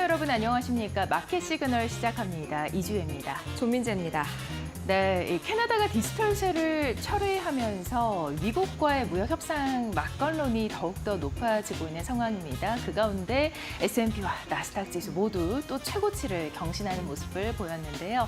여러분 안녕하십니까? 마켓 시그널 시작합니다. 이주혜입니다. 조민재입니다. 네, 이 캐나다가 디지털세를 철회하면서 미국과의 무역 협상 막걸론이 더욱더 높아지고 있는 상황입니다. 그 가운데 S&P와 나스닥 지수 모두 또 최고치를 경신하는 모습을 보였는데요.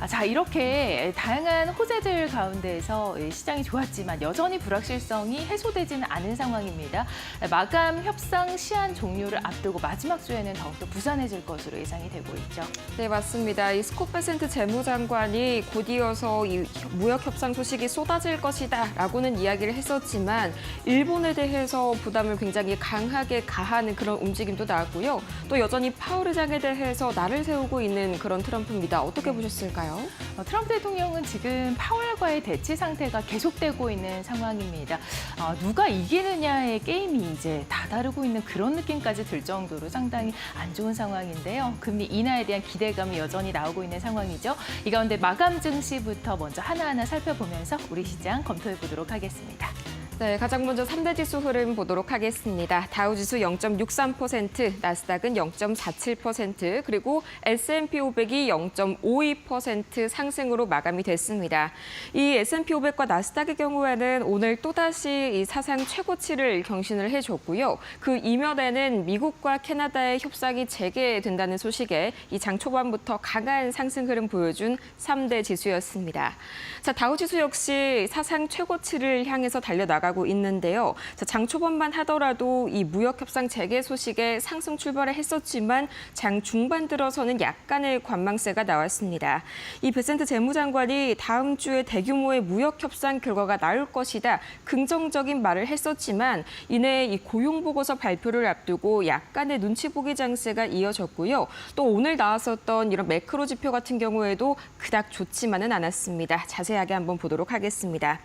자, 이렇게 다양한 호재들 가운데에서 시장이 좋았지만 여전히 불확실성이 해소되지는 않은 상황입니다. 마감 협상 시한 종료를 앞두고 마지막 주에는 더욱더 부산해질 것으로 예상이 되고 있죠. 네, 맞습니다. 이 스콧 베센트 재무장관이 곧 이어서 이 무역 협상 소식이 쏟아질 것이다라고는 이야기를 했었지만 일본에 대해서 부담을 굉장히 강하게 가하는 그런 움직임도 나왔고요. 또 여전히 파월 의장에 대해서 날을 세우고 있는 그런 트럼프입니다. 어떻게 보셨을까요? 트럼프 대통령은 지금 파월과의 대치 상태가 계속되고 있는 상황입니다. 누가 이기느냐의 게임이 이제 다다르고 있는 그런 느낌까지 들 정도로 상당히 안 좋은 상황인데요. 금리 인하에 대한 기대감이 여전히 나오고 있는 상황이죠. 이 가운데 마감 증시부터 먼저 하나하나 살펴보면서 우리 시장 검토해 보도록 하겠습니다. 네, 가장 먼저 3대 지수 흐름 보도록 하겠습니다. 다우지수 0.63%, 나스닥은 0.47%, 그리고 S&P 500이 0.52% 상승으로 마감이 됐습니다. 이 S&P 500과 나스닥의 경우에는 오늘 또다시 이 사상 최고치를 경신을 해줬고요. 그 이면에는 미국과 캐나다의 협상이 재개된다는 소식에 이 장 초반부터 강한 상승 흐름 보여준 3대 지수였습니다. 자, 다우지수 역시 사상 최고치를 향해서 달려나가고 있는데요. 자, 장 초반만 하더라도 이 무역 협상 재개 소식에 상승 출발을 했었지만 장 중반 들어서는 약간의 관망세가 나왔습니다. 이 베센트 재무장관이 다음 주에 대규모의 무역 협상 결과가 나올 것이다. 긍정적인 말을 했었지만 이내 이 고용 보고서 발표를 앞두고 약간의 눈치 보기 장세가 이어졌고요. 또 오늘 나왔었던 이런 매크로 지표 같은 경우에도 그닥 좋지만은 않았습니다. 자세하게 한번 보도록 하겠습니다.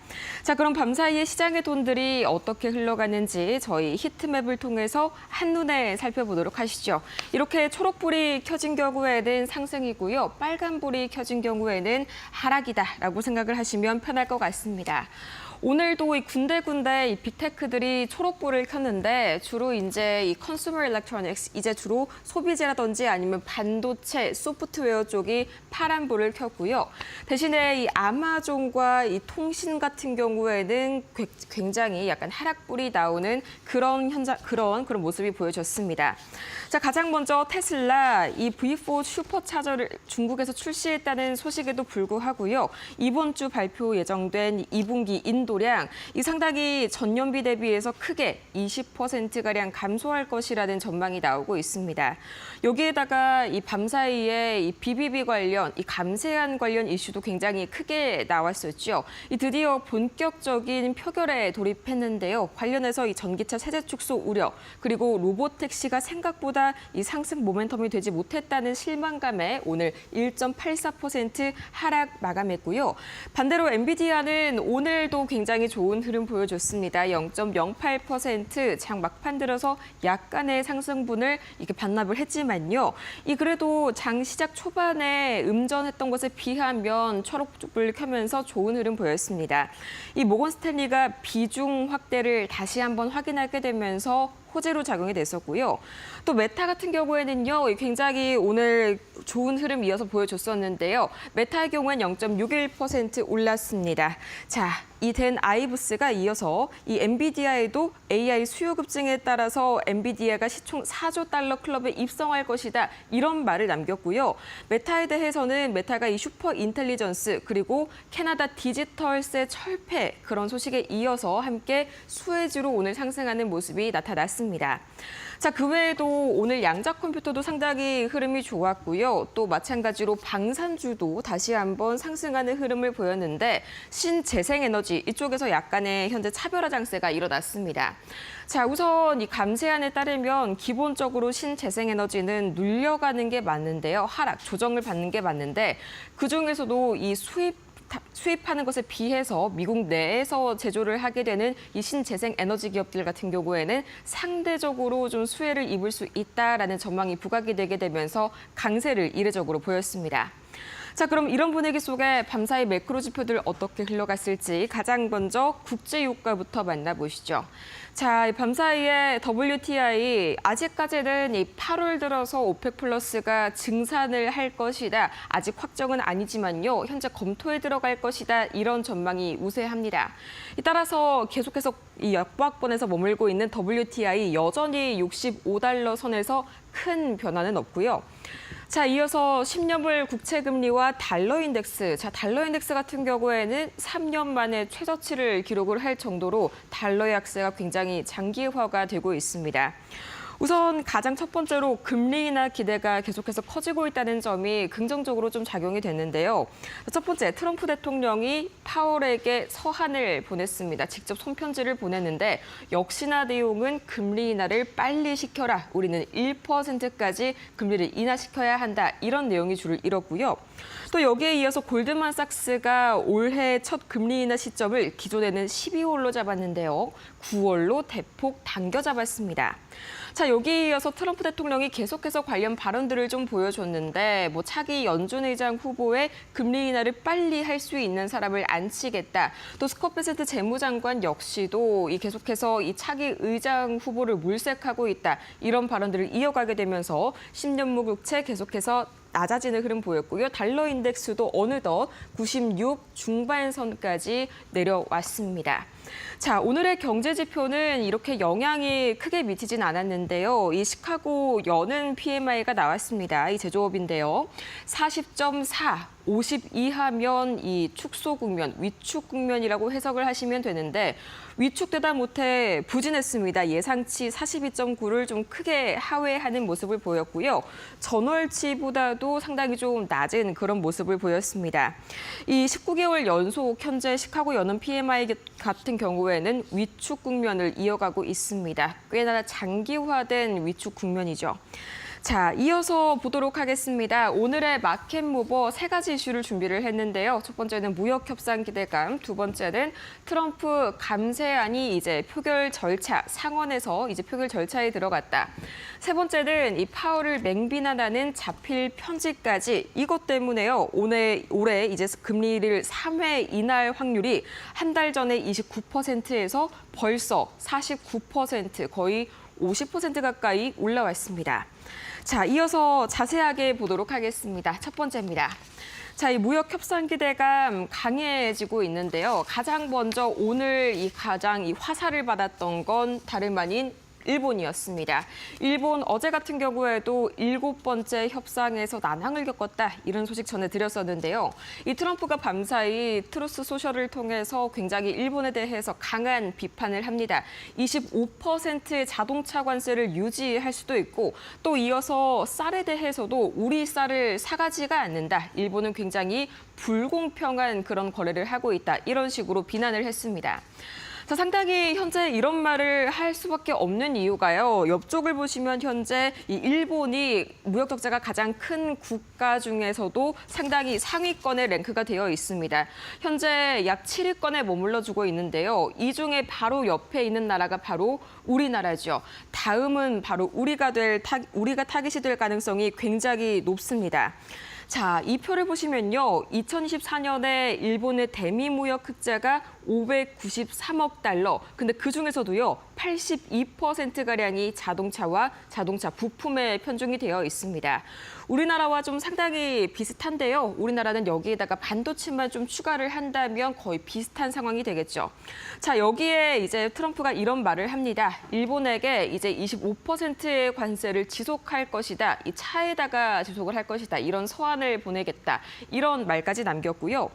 자, 그럼 밤사이에 시장의 돈들이 어떻게 흘러가는지 저희 히트맵을 통해서 한눈에 살펴보도록 하시죠. 이렇게 초록불이 켜진 경우에는 상승이고요. 빨간불이 켜진 경우에는 하락이다라고 생각을 하시면 편할 것 같습니다. 오늘도 이 군데군데 이 빅테크들이 초록불을 켰는데 주로 이제 이 컨슈머 일렉트로닉스, 이제 주로 소비재라든지 아니면 반도체, 소프트웨어 쪽이 파란불을 켰고요. 대신에 이 아마존과 이 통신 같은 경우에는 굉장히 약간 하락불이 나오는 그런 그런 모습이 보여졌습니다. 자, 가장 먼저 테슬라 이 V4 슈퍼차저를 중국에서 출시했다는 소식에도 불구하고요. 이번 주 발표 예정된 2분기 인도량 이 상당히 전년비 대비해서 크게 20%가량 감소할 것이라는 전망이 나오고 있습니다. 여기에다가 이 밤사이에 이 BBB 관련, 이 감세안 관련 이슈도 굉장히 크게 나왔었죠. 이 드디어 본격적인 표결에 돌입했는데요. 관련해서 이 전기차 세제 축소 우려, 그리고 로보택시가 생각보다 이 상승 모멘텀이 되지 못했다는 실망감에 오늘 1.84% 하락 마감했고요. 반대로 엔비디아는 오늘도 굉장히 좋은 흐름 보여줬습니다. 0.08% 장 막판 들어서 약간의 상승분을 이렇게 반납을 했지만요. 이 그래도 장 시작 초반에 음전했던 것에 비하면 초록불을 켜면서 좋은 흐름 보였습니다. 이 모건 스탠리가 비중 확대를 다시 한번 확인하게 되면서 호재로 작용이 됐었고요. 또 메타 같은 경우에는요, 굉장히 오늘 좋은 흐름 이어서 보여줬었는데요. 메타의 경우엔 0.61% 올랐습니다. 자, 이 댄 아이브스가 이어서 이 엔비디아에도 AI 수요 급증에 따라서 엔비디아가 시총 4조 달러 클럽에 입성할 것이다. 이런 말을 남겼고요. 메타에 대해서는 메타가 이 슈퍼 인텔리전스 그리고 캐나다 디지털세 철폐 그런 소식에 이어서 함께 수혜주로 오늘 상승하는 모습이 나타났습니다. 자, 그 외에도 오늘 양자 컴퓨터도 상당히 흐름이 좋았고요. 또 마찬가지로 방산주도 다시 한번 상승하는 흐름을 보였는데 신재생에너지 이쪽에서 약간의 현재 차별화 장세가 일어났습니다. 자, 우선 이 감세안에 따르면 기본적으로 신재생에너지는 눌려가는 게 맞는데요. 하락, 조정을 받는 게 맞는데 그중에서도 이 수입하는 것에 비해서 미국 내에서 제조를 하게 되는 이 신재생 에너지 기업들 같은 경우에는 상대적으로 좀 수혜를 입을 수 있다라는 전망이 부각이 되게 되면서 강세를 이례적으로 보였습니다. 자, 그럼 이런 분위기 속에 밤사이 매크로 지표들 어떻게 흘러갔을지 가장 먼저 국제 유가부터 만나보시죠. 자, 밤사이에 WTI 아직까지는 이 8월 들어서 오펙 플러스가 증산을 할 것이다. 아직 확정은 아니지만요. 현재 검토에 들어갈 것이다. 이런 전망이 우세합니다. 따라서 계속해서 이 역박권에서 머물고 있는 WTI 여전히 65달러 선에서 큰 변화는 없고요. 자, 이어서 10년물 국채금리와 달러 인덱스. 자, 달러 인덱스 같은 경우에는 3년 만에 최저치를 기록을 할 정도로 달러의 약세가 굉장히 장기화가 되고 있습니다. 우선 가장 첫 번째로 금리 인하 기대가 계속해서 커지고 있다는 점이 긍정적으로 좀 작용이 됐는데요. 첫 번째, 트럼프 대통령이 파월에게 서한을 보냈습니다. 직접 손편지를 보냈는데 역시나 내용은 금리 인하를 빨리 시켜라. 우리는 1%까지 금리를 인하시켜야 한다. 이런 내용이 줄을 이뤘고요. 또 여기에 이어서 골드만삭스가 올해 첫 금리 인하 시점을 기존에는 12월로 잡았는데요. 9월로 대폭 당겨 잡았습니다. 자, 여기에 이어서 트럼프 대통령이 계속해서 관련 발언들을 좀 보여줬는데 차기 연준 의장 후보에 금리 인하를 빨리 할 수 있는 사람을 안 치겠다. 또 스콧 베세트 재무장관 역시도 계속해서 이 차기 의장 후보를 물색하고 있다. 이런 발언들을 이어가게 되면서 10년물 국채 계속해서 낮아지는 흐름 보였고요. 달러 인덱스도 어느덧 96 중반선까지 내려왔습니다. 자, 오늘의 경제 지표는 이렇게 영향이 크게 미치진 않았는데요. 이 시카고 여는 PMI가 나왔습니다. 이 제조업인데요. 40.4, 50 이하면 이 축소 국면, 위축 국면이라고 해석을 하시면 되는데 위축되다 못해 부진했습니다. 예상치 42.9를 좀 크게 하회하는 모습을 보였고요. 전월치보다도 상당히 좀 낮은 그런 모습을 보였습니다. 이 19개월 연속 현재 시카고 여는 PMI 같은 경우에는 위축 국면을 이어가고 있습니다. 꽤나 장기화된 위축 국면이죠. 자, 이어서 보도록 하겠습니다. 오늘의 마켓 모버 세 가지 이슈를 준비를 했는데요. 첫 번째는 무역 협상 기대감, 두 번째는 트럼프 감세안이 이제 표결 절차, 상원에서 이제 표결 절차에 들어갔다. 세 번째는 이 파월을 맹비난하는 자필 편지까지 이것 때문에요. 올해 이제 금리를 3회 인하할 확률이 한 달 전에 29%에서 벌써 49%, 거의 50% 가까이 올라왔습니다. 자, 이어서 자세하게 보도록 하겠습니다. 첫 번째입니다. 자, 이 무역 협상 기대감 강해지고 있는데요. 가장 먼저 오늘 가장 화살을 받았던 건 다름 아닌 일본이었습니다. 일본 어제 같은 경우에도 7번째 협상에서 난항을 겪었다. 이런 소식 전해드렸었는데요. 이 트럼프가 밤사이 트루스 소셜을 통해서 굉장히 일본에 대해서 강한 비판을 합니다. 25%의 자동차 관세를 유지할 수도 있고 또 이어서 쌀에 대해서도 우리 쌀을 사가지가 않는다. 일본은 굉장히 불공평한 그런 거래를 하고 있다. 이런 식으로 비난을 했습니다. 자, 상당히 현재 이런 말을 할 수밖에 없는 이유가요. 옆쪽을 보시면 현재 이 일본이 무역 적자가 가장 큰 국가 중에서도 상당히 상위권에 랭크가 되어 있습니다. 현재 약 7위권에 머물러주고 있는데요. 이 중에 바로 옆에 있는 나라가 바로 우리나라죠. 다음은 바로 우리가 타깃이 될 가능성이 굉장히 높습니다. 자, 이 표를 보시면요. 2024년에 일본의 대미 무역 흑자가 593억 달러. 근데 그중에서도요. 82%가량이 자동차와 자동차 부품에 편중이 되어 있습니다. 우리나라와 좀 상당히 비슷한데요. 우리나라는 여기에다가 반도체만 좀 추가를 한다면 거의 비슷한 상황이 되겠죠. 자, 여기에 이제 트럼프가 이런 말을 합니다. 일본에게 이제 25%의 관세를 지속할 것이다. 이 차에다가 지속을 할 것이다. 이런 서한을 보내겠다. 이런 말까지 남겼고요.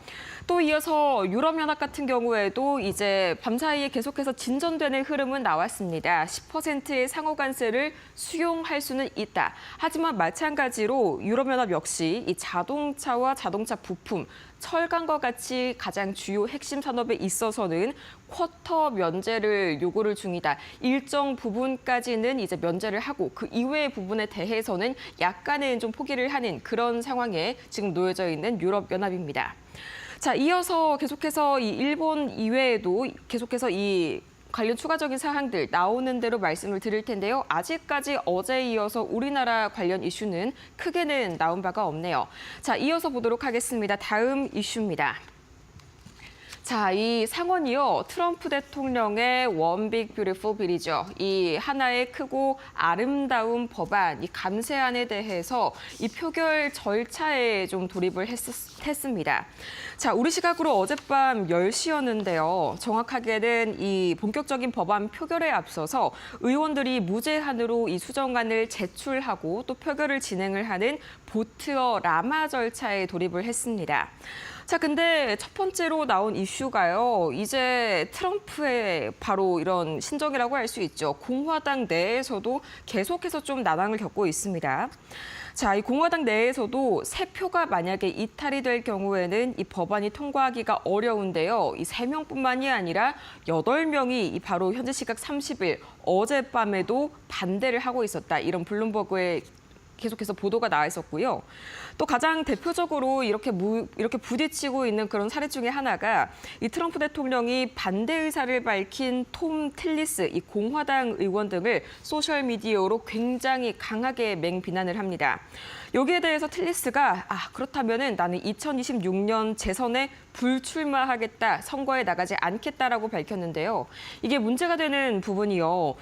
또 이어서 유럽연합 같은 경우에도 이제 밤사이에 계속해서 진전되는 흐름은 나왔습니다. 10%의 상호 관세를 수용할 수는 있다. 하지만 마찬가지로 유럽연합 역시 이 자동차와 자동차 부품, 철강과 같이 가장 주요 핵심 산업에 있어서는 쿼터 면제를 요구를 중이다. 일정 부분까지는 이제 면제를 하고 그 이외의 부분에 대해서는 약간은 좀 포기를 하는 그런 상황에 지금 놓여져 있는 유럽연합입니다. 자, 이어서 계속해서 이 일본 이외에도 계속해서 이 관련 추가적인 사항들 나오는 대로 말씀을 드릴 텐데요. 아직까지 어제에 이어서 우리나라 관련 이슈는 크게는 나온 바가 없네요. 자, 이어서 보도록 하겠습니다. 다음 이슈입니다. 자, 이 상원이요. 트럼프 대통령의 One Big Beautiful Bill이죠. 이 하나의 크고 아름다운 법안, 이 감세안에 대해서 이 표결 절차에 좀 돌입을 했습니다. 자, 우리 시각으로 어젯밤 10시였는데요. 정확하게는 이 본격적인 법안 표결에 앞서서 의원들이 무제한으로 이 수정안을 제출하고 또 표결을 진행을 하는 보트어 라마 절차에 돌입을 했습니다. 자, 근데 첫 번째로 나온 이슈가요. 이제 트럼프의 바로 이런 신정이라고 할 수 있죠. 공화당 내에서도 계속해서 좀 난항을 겪고 있습니다. 자, 이 공화당 내에서도 3표가 만약에 이탈이 될 경우에는 이 법안이 통과하기가 어려운데요. 이 3명뿐만이 아니라 8명이 바로 현재 시각 30일 어젯밤에도 반대를 하고 있었다. 이런 블룸버그의 계속해서 보도가 나와 있었고요. 또 가장 대표적으로 이렇게 부딪히고 있는 그런 사례 중에 하나가 이 트럼프 대통령이 반대 의사를 밝힌 톰 틸리스, 이 공화당 의원 등을 소셜미디어로 굉장히 강하게 맹비난을 합니다. 여기에 대해서 틸리스가 그렇다면은 나는 2026년 재선에 불출마하겠다, 선거에 나가지 않겠다라고 밝혔는데요. 이게 문제가 되는 부분이요.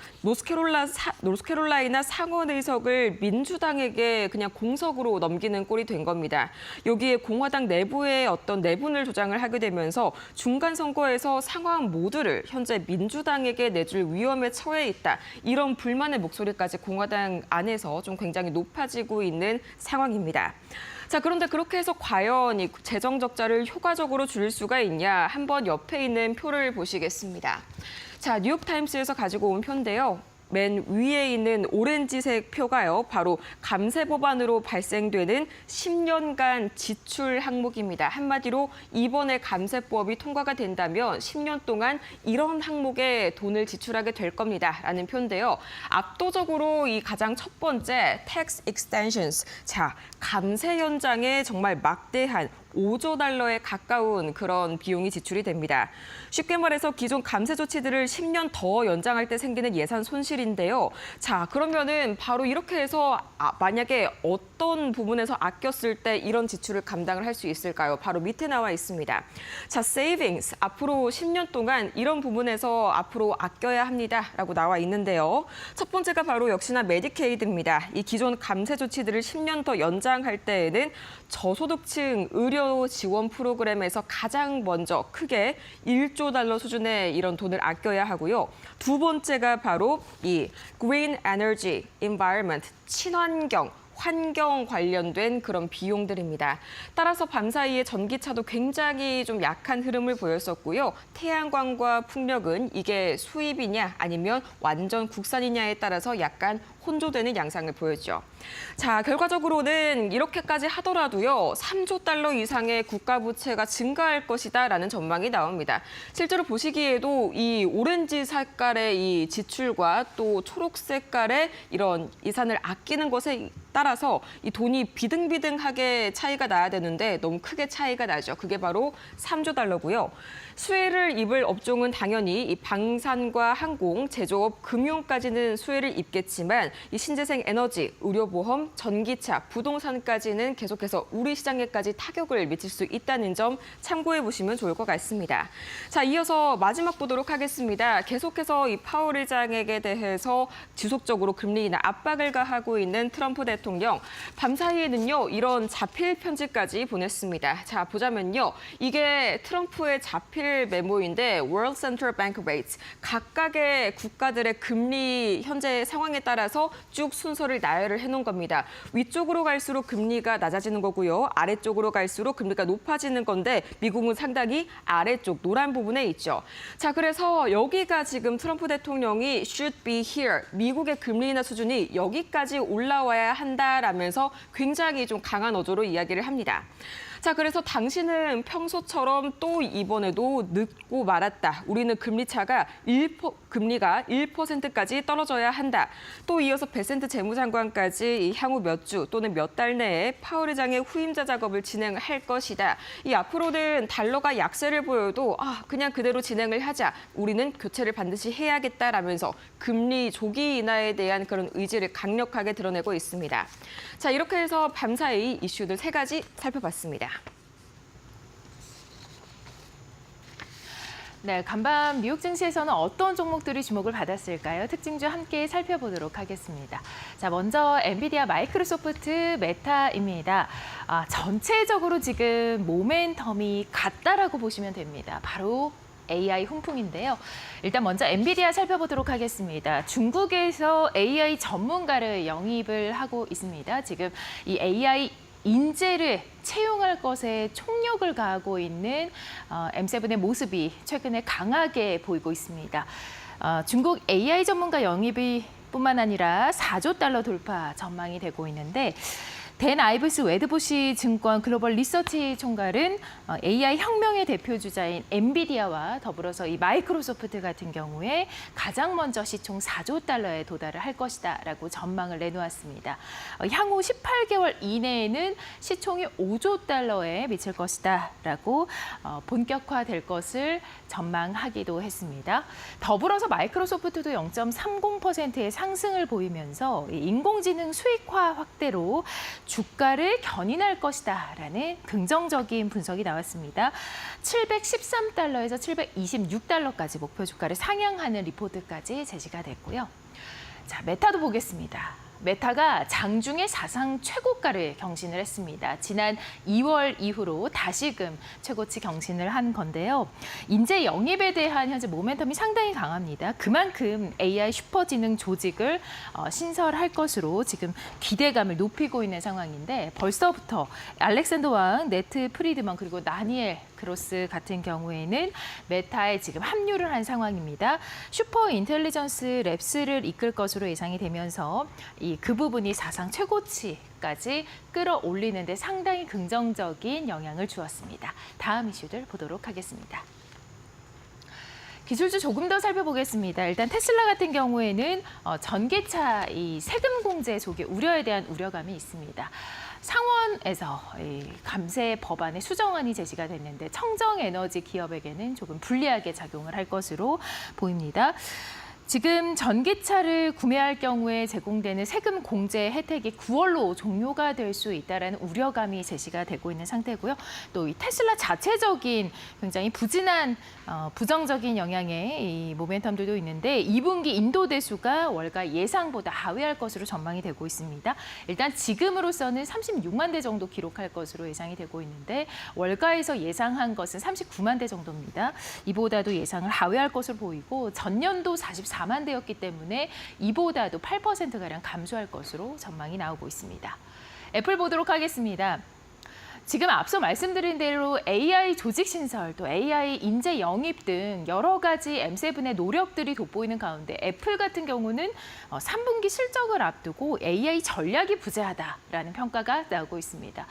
노스캐롤라이나 상원 의석을 민주당에게 그냥 공석으로 넘기는 꼴이 된 겁니다. 여기에 공화당 내부의 어떤 내분을 조장을 하게 되면서 중간 선거에서 상황 모두를 현재 민주당에게 내줄 위험에 처해 있다. 이런 불만의 목소리까지 공화당 안에서 좀 굉장히 높아지고 있는 상황입니다. 자, 그런데 그렇게 해서 과연 이 재정 적자를 효과적으로 줄일 수가 있냐? 한번 옆에 있는 표를 보시겠습니다. 자, 뉴욕타임스에서 가지고 온 표인데요. 맨 위에 있는 오렌지색 표가요. 바로 감세 법안으로 발생되는 10년간 지출 항목입니다. 한마디로 이번에 감세법이 통과가 된다면 10년 동안 이런 항목에 돈을 지출하게 될 겁니다라는 표인데요. 압도적으로 이 가장 첫 번째 tax extensions. 자, 감세 연장에 정말 막대한 5조 달러에 가까운 그런 비용이 지출이 됩니다. 쉽게 말해서 기존 감세 조치들을 10년 더 연장할 때 생기는 예산 손실인데요. 자, 그러면은 바로 이렇게 해서 만약에 어떤 부분에서 아꼈을 때 이런 지출을 감당을 할 수 있을까요? 바로 밑에 나와 있습니다. 자, savings. 앞으로 10년 동안 이런 부분에서 앞으로 아껴야 합니다라고 나와 있는데요. 첫 번째가 바로 역시나 메디케이드입니다. 이 기존 감세 조치들을 10년 더 연장할 때에는 저소득층 의료 지원 프로그램에서 가장 먼저 크게 1조 달러 수준의 이런 돈을 아껴야 하고요. 두 번째가 바로 이 green energy, environment, 친환경, 환경 관련된 그런 비용들입니다. 따라서 밤사이에 전기차도 굉장히 좀 약한 흐름을 보였었고요. 태양광과 풍력은 이게 수입이냐 아니면 완전 국산이냐에 따라서 약간 혼조되는 양상을 보였죠. 자, 결과적으로는 이렇게까지 하더라도요. 3조 달러 이상의 국가 부채가 증가할 것이다라는 전망이 나옵니다. 실제로 보시기에도 이 오렌지 색깔의 이 지출과 또 초록 색깔의 이런 예산을 아끼는 것에 따라서 이 돈이 비등비등하게 차이가 나야 되는데 너무 크게 차이가 나죠. 그게 바로 3조 달러고요. 수혜를 입을 업종은 당연히 이 방산과 항공, 제조업, 금융까지는 수혜를 입겠지만 이 신재생 에너지, 의료보험, 전기차, 부동산까지는 계속해서 우리 시장에까지 타격을 미칠 수 있다는 점 참고해 보시면 좋을 것 같습니다. 자, 이어서 마지막 보도록 하겠습니다. 계속해서 이 파월 의장에게 대해서 지속적으로 금리 인하 압박을 가하고 있는 트럼프 대통령. 밤사이에는요, 이런 자필 편지까지 보냈습니다. 자, 보자면요. 이게 트럼프의 자필 메모인데 World Central Bank Rates, 각각의 국가들의 금리 현재 상황에 따라서 쭉 순서를 나열을 해놓은 겁니다. 위쪽으로 갈수록 금리가 낮아지는 거고요. 아래쪽으로 갈수록 금리가 높아지는 건데 미국은 상당히 아래쪽 노란 부분에 있죠. 자, 그래서 여기가 지금 트럼프 대통령이 should be here, 미국의 금리 인하 수준이 여기까지 올라와야 한다라면서 굉장히 좀 강한 어조로 이야기를 합니다. 자, 그래서 당신은 평소처럼 또 이번에도 늦고 말았다. 우리는 금리가 1%까지 떨어져야 한다. 또 이어서 베센트 재무장관까지 향후 몇 주 또는 몇 달 내에 파월 의장의 후임자 작업을 진행할 것이다. 이 앞으로는 달러가 약세를 보여도 그냥 그대로 진행을 하자. 우리는 교체를 반드시 해야겠다라면서 금리 조기 인하에 대한 그런 의지를 강력하게 드러내고 있습니다. 자, 이렇게 해서 밤사이 이슈들 3가지 살펴봤습니다. 네, 간밤 미국 증시에서는 어떤 종목들이 주목을 받았을까요? 특징주 함께 살펴보도록 하겠습니다. 자, 먼저 엔비디아, 마이크로소프트, 메타입니다. 전체적으로 지금 모멘텀이 같다라고 보시면 됩니다. 바로 AI 훈풍인데요. 일단 먼저 엔비디아 살펴보도록 하겠습니다. 중국에서 AI 전문가를 영입을 하고 있습니다. 지금 이 AI 인재를 채용할 것에 총력을 가하고 있는 M7의 모습이 최근에 강하게 보이고 있습니다. 중국 AI 전문가 영입이 뿐만 아니라 4조 달러 돌파 전망이 되고 있는데 댄 아이브스 웨드부시 증권 글로벌 리서치 총괄은 AI 혁명의 대표 주자인 엔비디아와 더불어서 이 마이크로소프트 같은 경우에 가장 먼저 시총 4조 달러에 도달을 할 것이다라고 전망을 내놓았습니다. 향후 18개월 이내에는 시총이 5조 달러에 미칠 것이다라고 본격화될 것을 전망하기도 했습니다. 더불어서 마이크로소프트도 0.30%의 상승을 보이면서 인공지능 수익화 확대로 주가를 견인할 것이다라는 긍정적인 분석이 나왔습니다. 713달러에서 726달러까지 목표 주가를 상향하는 리포트까지 제시가 됐고요. 자, 메타도 보겠습니다. 메타가 장중에 사상 최고가를 경신을 했습니다. 지난 2월 이후로 다시금 최고치 경신을 한 건데요. 인재 영입에 대한 현재 모멘텀이 상당히 강합니다. 그만큼 AI 슈퍼지능 조직을 신설할 것으로 지금 기대감을 높이고 있는 상황인데 벌써부터 알렉산더 왕, 네트 프리드먼 그리고 나니엘 그로스 같은 경우에는 메타에 지금 합류를 한 상황입니다. 슈퍼 인텔리전스 랩스를 이끌 것으로 예상이 되면서 그 부분이 사상 최고치까지 끌어올리는 데 상당히 긍정적인 영향을 주었습니다. 다음 이슈들 보도록 하겠습니다. 기술주 조금 더 살펴보겠습니다. 일단 테슬라 같은 경우에는 전기차 이 세금 공제 속의 우려에 대한 우려감이 있습니다. 상원에서 감세 법안의 수정안이 제시가 됐는데 청정에너지 기업에게는 조금 불리하게 작용을 할 것으로 보입니다. 지금 전기차를 구매할 경우에 제공되는 세금 공제 혜택이 9월로 종료가 될 수 있다는 우려감이 제시가 되고 있는 상태고요. 또 이 테슬라 자체적인 굉장히 부진한 부정적인 영향의 이 모멘텀들도 있는데 2분기 인도 대수가 월가 예상보다 하회할 것으로 전망이 되고 있습니다. 일단 지금으로서는 36만 대 정도 기록할 것으로 예상이 되고 있는데 월가에서 예상한 것은 39만 대 정도입니다. 이보다도 예상을 하회할 것으로 보이고 전년도 44만 대였기 때문에 이보다도 8%가량 감소할 것으로 전망이 나오고 있습니다. 애플 보도록 하겠습니다. 지금 앞서 말씀드린 대로 AI 조직 신설, 또 AI 인재 영입 등 여러 가지 M7의 노력들이 돋보이는 가운데 애플 같은 경우는 3분기 실적을 앞두고 AI 전략이 부재하다라는 평가가 나오고 있습니다.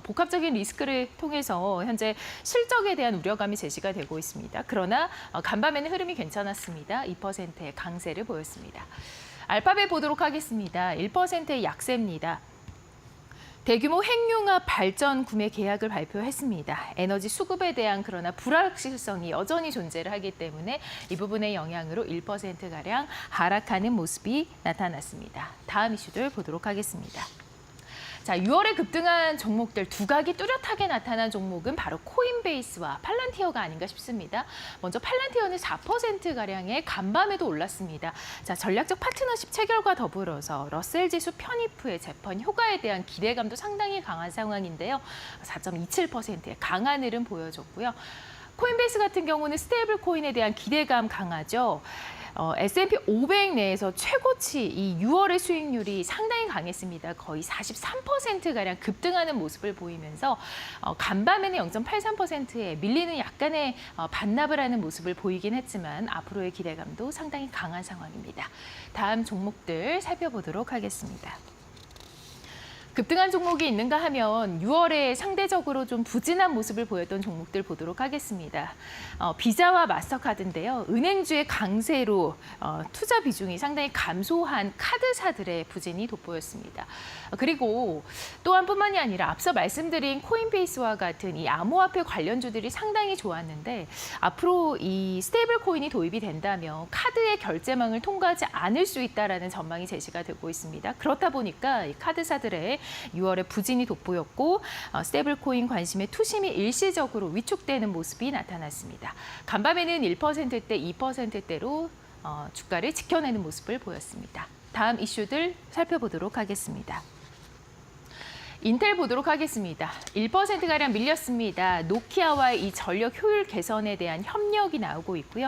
복합적인 리스크를 통해서 현재 실적에 대한 우려감이 제시가 되고 있습니다. 그러나 간밤에는 흐름이 괜찮았습니다. 2%의 강세를 보였습니다. 알파벳 보도록 하겠습니다. 1%의 약세입니다. 대규모 핵융합 발전 구매 계약을 발표했습니다. 에너지 수급에 대한 그러나 불확실성이 여전히 존재를 하기 때문에 이 부분의 영향으로 1%가량 하락하는 모습이 나타났습니다. 다음 이슈들 보도록 하겠습니다. 자, 6월에 급등한 종목들 두각이 뚜렷하게 나타난 종목은 바로 코인베이스와 팔란티어가 아닌가 싶습니다. 먼저 팔란티어는 4%가량의 간밤에도 올랐습니다. 자, 전략적 파트너십 체결과 더불어서 러셀 지수 편입 후의 재펀 효과에 대한 기대감도 상당히 강한 상황인데요. 4.27%의 강한 흐름 보여줬고요. 코인베이스 같은 경우는 스테이블 코인에 대한 기대감 강하죠. S&P 500 내에서 최고치 이 6월의 수익률이 상당히 강했습니다. 거의 43%가량 급등하는 모습을 보이면서 간밤에는 0.83%에 밀리는 약간의 반납을 하는 모습을 보이긴 했지만 앞으로의 기대감도 상당히 강한 상황입니다. 다음 종목들 살펴보도록 하겠습니다. 급등한 종목이 있는가 하면 6월에 상대적으로 좀 부진한 모습을 보였던 종목들 보도록 하겠습니다. 비자와 마스터카드인데요. 은행주의 강세로 투자 비중이 상당히 감소한 카드사들의 부진이 돋보였습니다. 그리고 또한 뿐만이 아니라 앞서 말씀드린 코인베이스와 같은 이 암호화폐 관련주들이 상당히 좋았는데 앞으로 이 스테이블 코인이 도입이 된다면 카드의 결제망을 통과하지 않을 수 있다라는 전망이 제시가 되고 있습니다. 그렇다 보니까 이 카드사들의 6월에 부진이 돋보였고 스테이블 코인 관심의 투심이 일시적으로 위축되는 모습이 나타났습니다. 간밤에는 1%대, 2%대로 주가를 지켜내는 모습을 보였습니다. 다음 이슈들 살펴보도록 하겠습니다. 인텔 보도록 하겠습니다. 1%가량 밀렸습니다. 노키아와의 이 전력 효율 개선에 대한 협력이 나오고 있고요.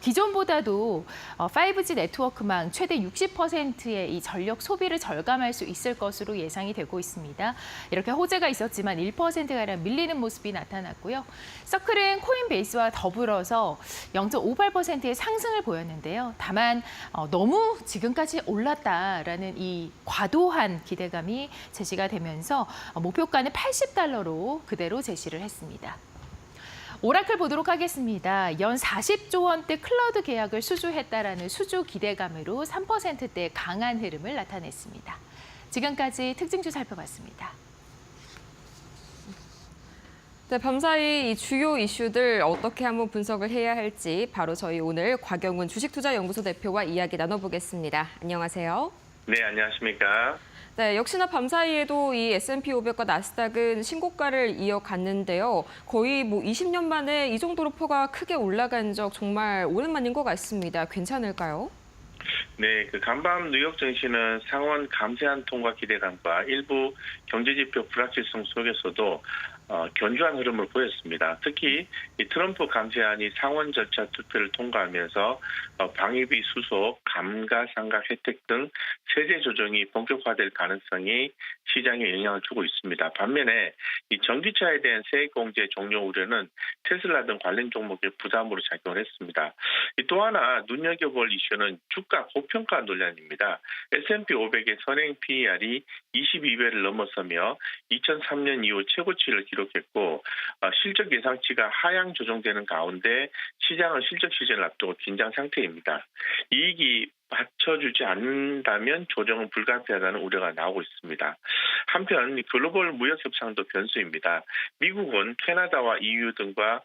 기존보다도 5G 네트워크망 최대 60%의 이 전력 소비를 절감할 수 있을 것으로 예상이 되고 있습니다. 이렇게 호재가 있었지만 1%가량 밀리는 모습이 나타났고요. 서클은 코인베이스와 더불어서 0.58%의 상승을 보였는데요. 다만 너무 지금까지 올랐다라는 이 과도한 기대감이 제시가 되면서 목표가는 $80로 그대로 제시를 했습니다. 오라클 보도록 하겠습니다. 연 40조 원대 클라우드 계약을 수주했다라는 수주 기대감으로 3%대 강한 흐름을 나타냈습니다. 지금까지 특징주 살펴봤습니다. 네, 밤사이 이 주요 이슈들 어떻게 한번 분석을 해야 할지 바로 저희 오늘 곽영훈 주식투자연구소 대표와 이야기 나눠보겠습니다. 안녕하세요. 네, 안녕하십니까. 네, 역시나 밤사이에도 이 S&P 500과 나스닥은 신고가를 이어갔는데요. 거의 20년 만에 이 정도로 퍼가 크게 올라간 적 정말 오랜만인 것 같습니다. 괜찮을까요? 네, 간밤 뉴욕 증시는 상원 감세한 통과 기대감과 일부 경제지표 불확실성 속에서도 견조한 흐름을 보였습니다. 특히 이 트럼프 감세안이 상원 절차 투표를 통과하면서 방위비 수속, 감가상각 혜택 등 세제 조정이 본격화될 가능성이 시장에 영향을 주고 있습니다. 반면에 이 전기차에 대한 세액 공제 종료 우려는 테슬라 등 관련 종목의 부담으로 작용을 했습니다. 또 하나 눈여겨볼 이슈는 주가 고평가 논란입니다. S&P 500의 선행 PER이 22배를 넘어서며 2003년 이후 최고치를 기록했고 실적 예상치가 하향 조정되는 가운데 시장은 실적 시즌을 앞두고 긴장 상태입니다. 이익이 받쳐주지 않는다면 조정은 불가피하다는 우려가 나오고 있습니다. 한편 글로벌 무역 협상도 변수입니다. 미국은 캐나다와 EU 등과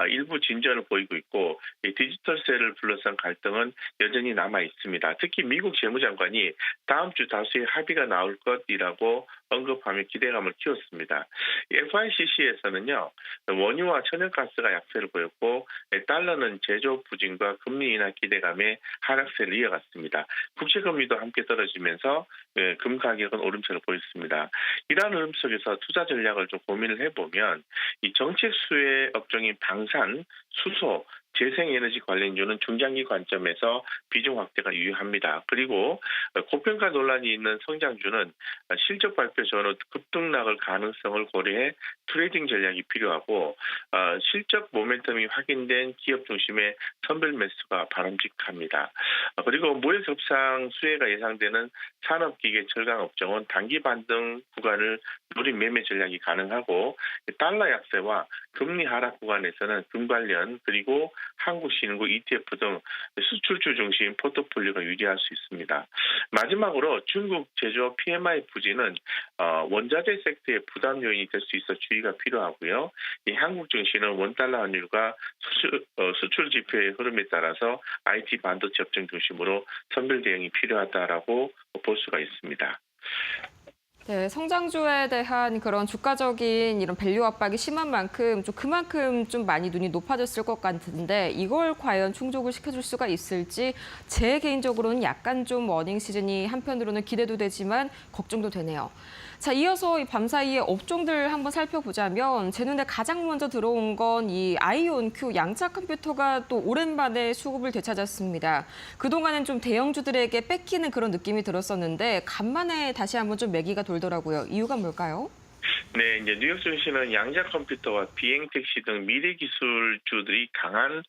일부 진전을 보이고 있고 디지털세를 둘러싼 갈등은 여전히 남아 있습니다. 특히 미국 재무장관이 다음 주 다수의 합의가 나올 것이라고 언급하며 기대감을 키웠습니다. FICC에서는요, 원유와 천연가스가 약세를 보였고 달러는 제조 부진과 금리 인하 기대감에 하락세를 이어갔습니다. 국채금리도 함께 떨어지면서 금 가격은 오름세를 보였습니다. 이러한 흐름 속에서 투자 전략을 좀 고민을 해보면 이 정책 수혜 업종인 방산, 수소, 재생에너지 관련주는 중장기 관점에서 비중 확대가 유효합니다. 그리고 고평가 논란이 있는 성장주는 실적 발표 전후 급등락을 가능성을 고려해 트레이딩 전략이 필요하고 실적 모멘텀이 확인된 기업 중심의 선별 매수가 바람직합니다. 그리고 무역 협상 수혜가 예상되는 산업기계 철강 업종은 단기 반등 구간을 노린 매매 전략이 가능하고 달러 약세와 금리 하락 구간에서는 금 관련 그리고 한국 신흥국 ETF 등 수출주 중심 포트폴리오가 유리할 수 있습니다. 마지막으로 중국 제조업 PMI 부진은 원자재 섹터의 부담 요인이 될 수 있어 주의가 필요하고요. 이 한국 증시는 원달러 환율과 수출 지표의 흐름에 따라서 IT 반도체 업종 중심으로 선별 대응이 필요하다라고 볼 수가 있습니다. 네, 성장주에 대한 그런 주가적인 이런 밸류 압박이 심한 만큼 그만큼 좀 많이 눈이 높아졌을 것 같은데 이걸 과연 충족을 시켜줄 수가 있을지 제 개인적으로는 약간 좀 어닝 시즌이 한편으로는 기대도 되지만 걱정도 되네요. 자, 이어서 이 밤사이의 업종들 한번 살펴보자면 제 눈에 가장 먼저 들어온 건 이 아이온큐 양자 컴퓨터가 또 오랜만에 수급을 되찾았습니다. 그동안은 좀 대형주들에게 뺏기는 그런 느낌이 들었었는데 간만에 다시 한번 좀 매기가 돌더라고요. 이유가 뭘까요? 네, 이제 뉴욕 증시는 양자 컴퓨터와 비행 택시 등 미래 기술주들이 강한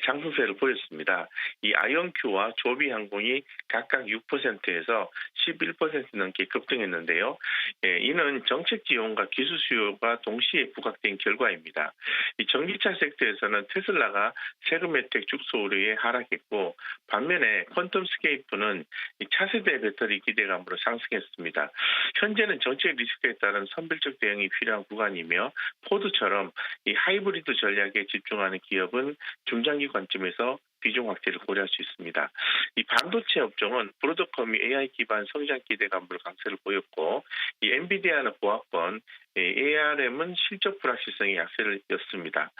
상승세를 보였습니다. 이 아이온큐와 조비 항공이 각각 6%에서 11% 넘게 급등했는데요. 예, 이는 정책 지원과 기술 수요가 동시에 부각된 결과입니다. 이 전기차 섹터에서는 테슬라가 세금 혜택 축소 우려에 하락했고, 반면에 퀀텀 스케이프는 이 차세대 배터리 기대감으로 상승했습니다. 현재는 정책 리스크에 따른 선별적 대응이 필요한 구간이며, 포드처럼 이 하이브리드 전략에 집중하는 기업은 중장기 관점에서 비중 확대를 고려할 수 있습니다. 이 반도체 업종은 브로드컴이 AI 기반 성장 기대감으로 강세를 보였고, 이 엔비디아는 보합권, ARM은 실적 불확실성의 약세를 였습니다.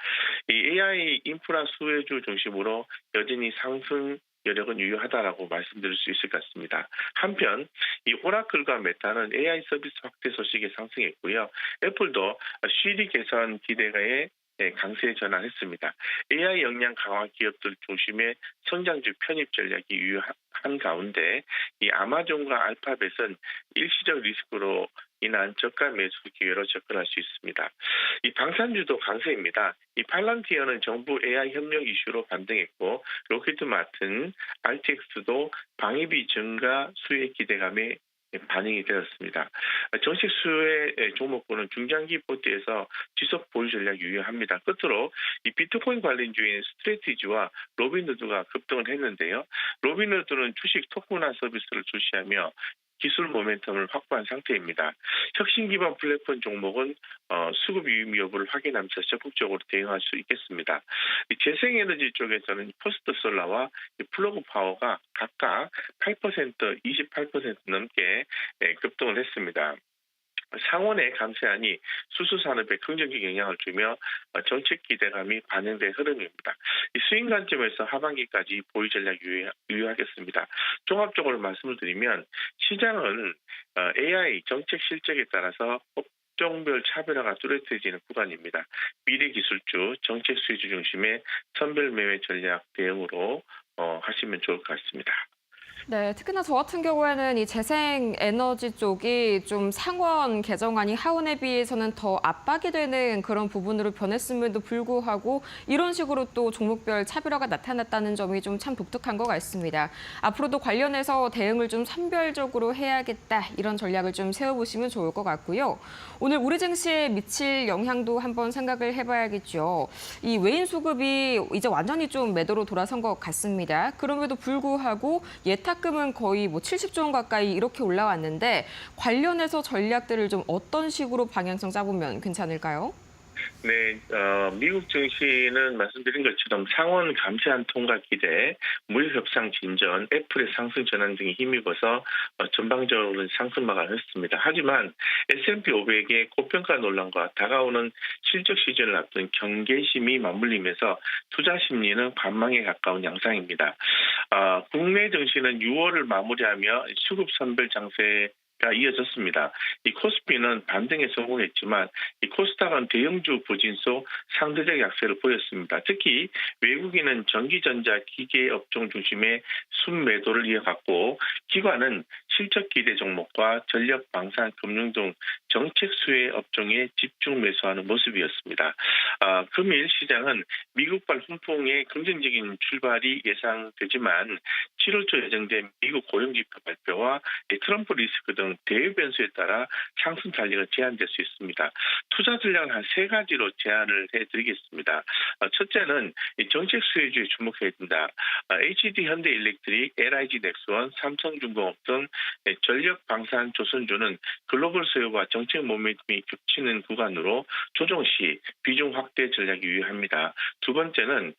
이 AI 인프라 수혜주 중심으로 여전히 상승 여력은 유효하다라고 말씀드릴 수 있을 것 같습니다. 한편 이 오라클과 메타는 AI 서비스 확대 소식에 상승했고요. 애플도 Siri 개선 기대가에 강세 전환했습니다. AI 역량 강화 기업들 중심의 성장주 편입 전략이 유효한 가운데 이 아마존과 알파벳은 일시적 리스크로 인한 저가 매수 기회로 접근할 수 있습니다. 이 방산주도 강세입니다. 이 팔란티어는 정부 AI 협력 이슈로 반등했고, 로키드 마틴, RTX도 방위비 증가 수혜 기대감에 반영이 되었습니다. 정책 수혜 종목군은 중장기 포트에서 지속 보유 전략이 유효합니다. 끝으로 이 비트코인 관련주인 스트레티지와 로빈후드가 급등을 했는데요. 로빈후드는 주식 토큰화 서비스를 출시하며 기술 모멘텀을 확보한 상태입니다. 혁신 기반 플랫폼 종목은 수급 유입 여부를 확인하면서 적극적으로 대응할 수 있겠습니다. 재생에너지 쪽에서는 퍼스트 솔라와 플러그 파워가 각각 8%, 28% 넘게 급등을 했습니다. 상원의 감세안이 수수산업에 긍정적 영향을 주며 정책 기대감이 반영된 흐름입니다. 이 수익 관점에서 하반기까지 보유 전략 유효하겠습니다. 종합적으로 말씀을 드리면 시장은 AI 정책 실적에 따라서 업종별 차별화가 뚜렷해지는 구간입니다. 미래 기술주, 정책 수혜주 중심의 선별 매매 전략 대응으로 하시면 좋을 것 같습니다. 네, 특히나 저 같은 경우에는 이 재생 에너지 쪽이 좀 상원 개정안이 하원에 비해서는 더 압박이 되는 그런 부분으로 변했음에도 불구하고 이런 식으로 또 종목별 차별화가 나타났다는 점이 좀 참 독특한 것 같습니다. 앞으로도 관련해서 대응을 좀 선별적으로 해야겠다, 이런 전략을 좀 세워보시면 좋을 것 같고요. 오늘 우리 증시에 미칠 영향도 한번 생각을 해봐야겠죠. 이 외인 수급이 이제 완전히 좀 매도로 돌아선 것 같습니다. 그럼에도 불구하고 예탁금은 거의 70조 원 가까이 이렇게 올라왔는데 관련해서 전략들을 좀 어떤 식으로 방향성 짜보면 괜찮을까요? 네, 미국 증시는 말씀드린 것처럼 상원 감세안 통과 기대, 무역 협상 진전, 애플의 상승 전환 등에 힘입어서 전방적으로 상승막을 했습니다. 하지만 S&P 500의 고평가 논란과 다가오는 실적 시즌을 앞둔 경계심이 맞물리면서 투자 심리는 관망에 가까운 양상입니다. 국내 증시는 6월을 마무리하며 수급 선별 장세 가 이어졌습니다. 이 코스피는 반등에 성공했지만 이 코스닥은 대형주 부진 속 상대적 약세를 보였습니다. 특히 외국인은 전기전자 기계 업종 중심의 순매도를 이어갔고, 기관은 실적 기대 종목과 전력 방산 금융 등 정책 수혜 업종에 집중 매수하는 모습이었습니다. 금일 시장은 미국발 훈풍의 긍정적인 출발이 예상되지만 7월 초 예정된 미국 고용지표 발표와 트럼프 리스크 등 대외 변수에 따라 상승 달리가 제한될 수 있습니다. 투자 전략은 한 세 가지로 제안을 해드리겠습니다. 첫째는 정책 수혜주에 주목해야 된다. HD 현대일렉트릭, LIG 넥스원, 삼성중공업 등 전력 방산 조선주는 글로벌 수요와 정책 모멘텀이 겹치는 구간으로 조정 시 비중 확대 전략이 유효합니다. 두 번째는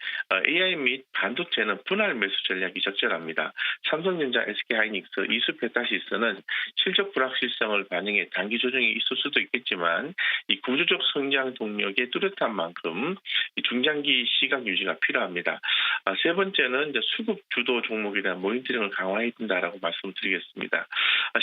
AI 및 반도체는 분할 매수 전략이 적절합니다. 삼성전자, SK하이닉스, 이수페타시스는 실적 불확실성을 반영해 단기 조정이 있을 수도 있겠지만 이 구조적 성장 동력의 뚜렷한 만큼 중장기 시각 유지가 필요합니다. 세 번째는 이제 수급 주도 종목에 대한 모니터링을 강화해야 된다라고 말씀드리겠습니다.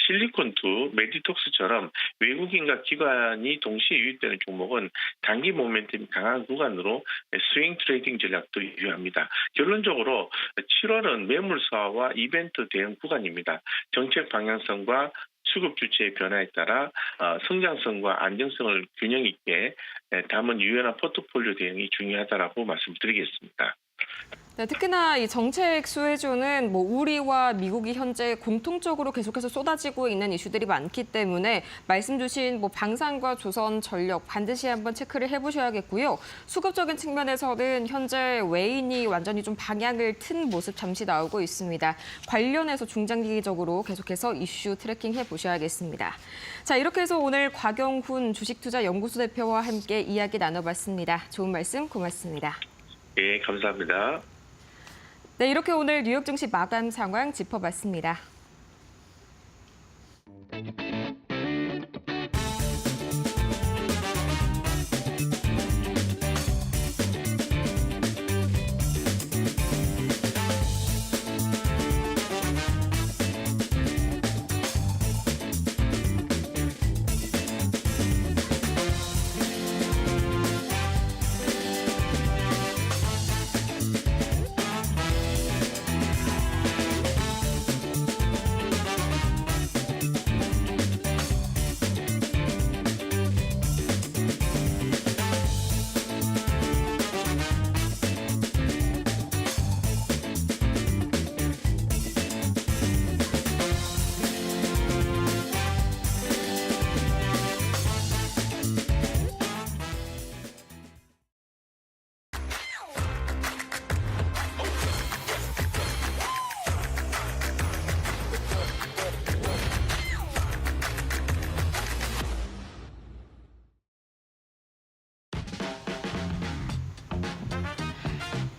실리콘2, 메디톡스처럼 외국인과 기관이 동시에 유입되는 종목은 단기 모멘텀이 강한 구간으로 스윙 트레이딩 전략도 유효합니다. 결론적으로 7월은 매물 소화와 이벤트 대응 구간입니다. 정책 방향성과 수급 주체의 변화에 따라 성장성과 안정성을 균형 있게 담은 유연한 포트폴리오 대응이 중요하다라고 말씀드리겠습니다. 네, 특히나 이 정책 수혜주는 우리와 미국이 현재 공통적으로 계속해서 쏟아지고 있는 이슈들이 많기 때문에 말씀 주신 방산과 조선전력 반드시 한번 체크를 해보셔야겠고요. 수급적인 측면에서는 현재 외인이 완전히 좀 방향을 튼 모습 잠시 나오고 있습니다. 관련해서 중장기적으로 계속해서 이슈 트래킹 해보셔야겠습니다. 자, 이렇게 해서 오늘 곽영훈 주식투자연구소 대표와 함께 이야기 나눠봤습니다. 좋은 말씀 고맙습니다. 네, 감사합니다. 네, 이렇게 오늘 뉴욕 증시 마감 상황 짚어봤습니다.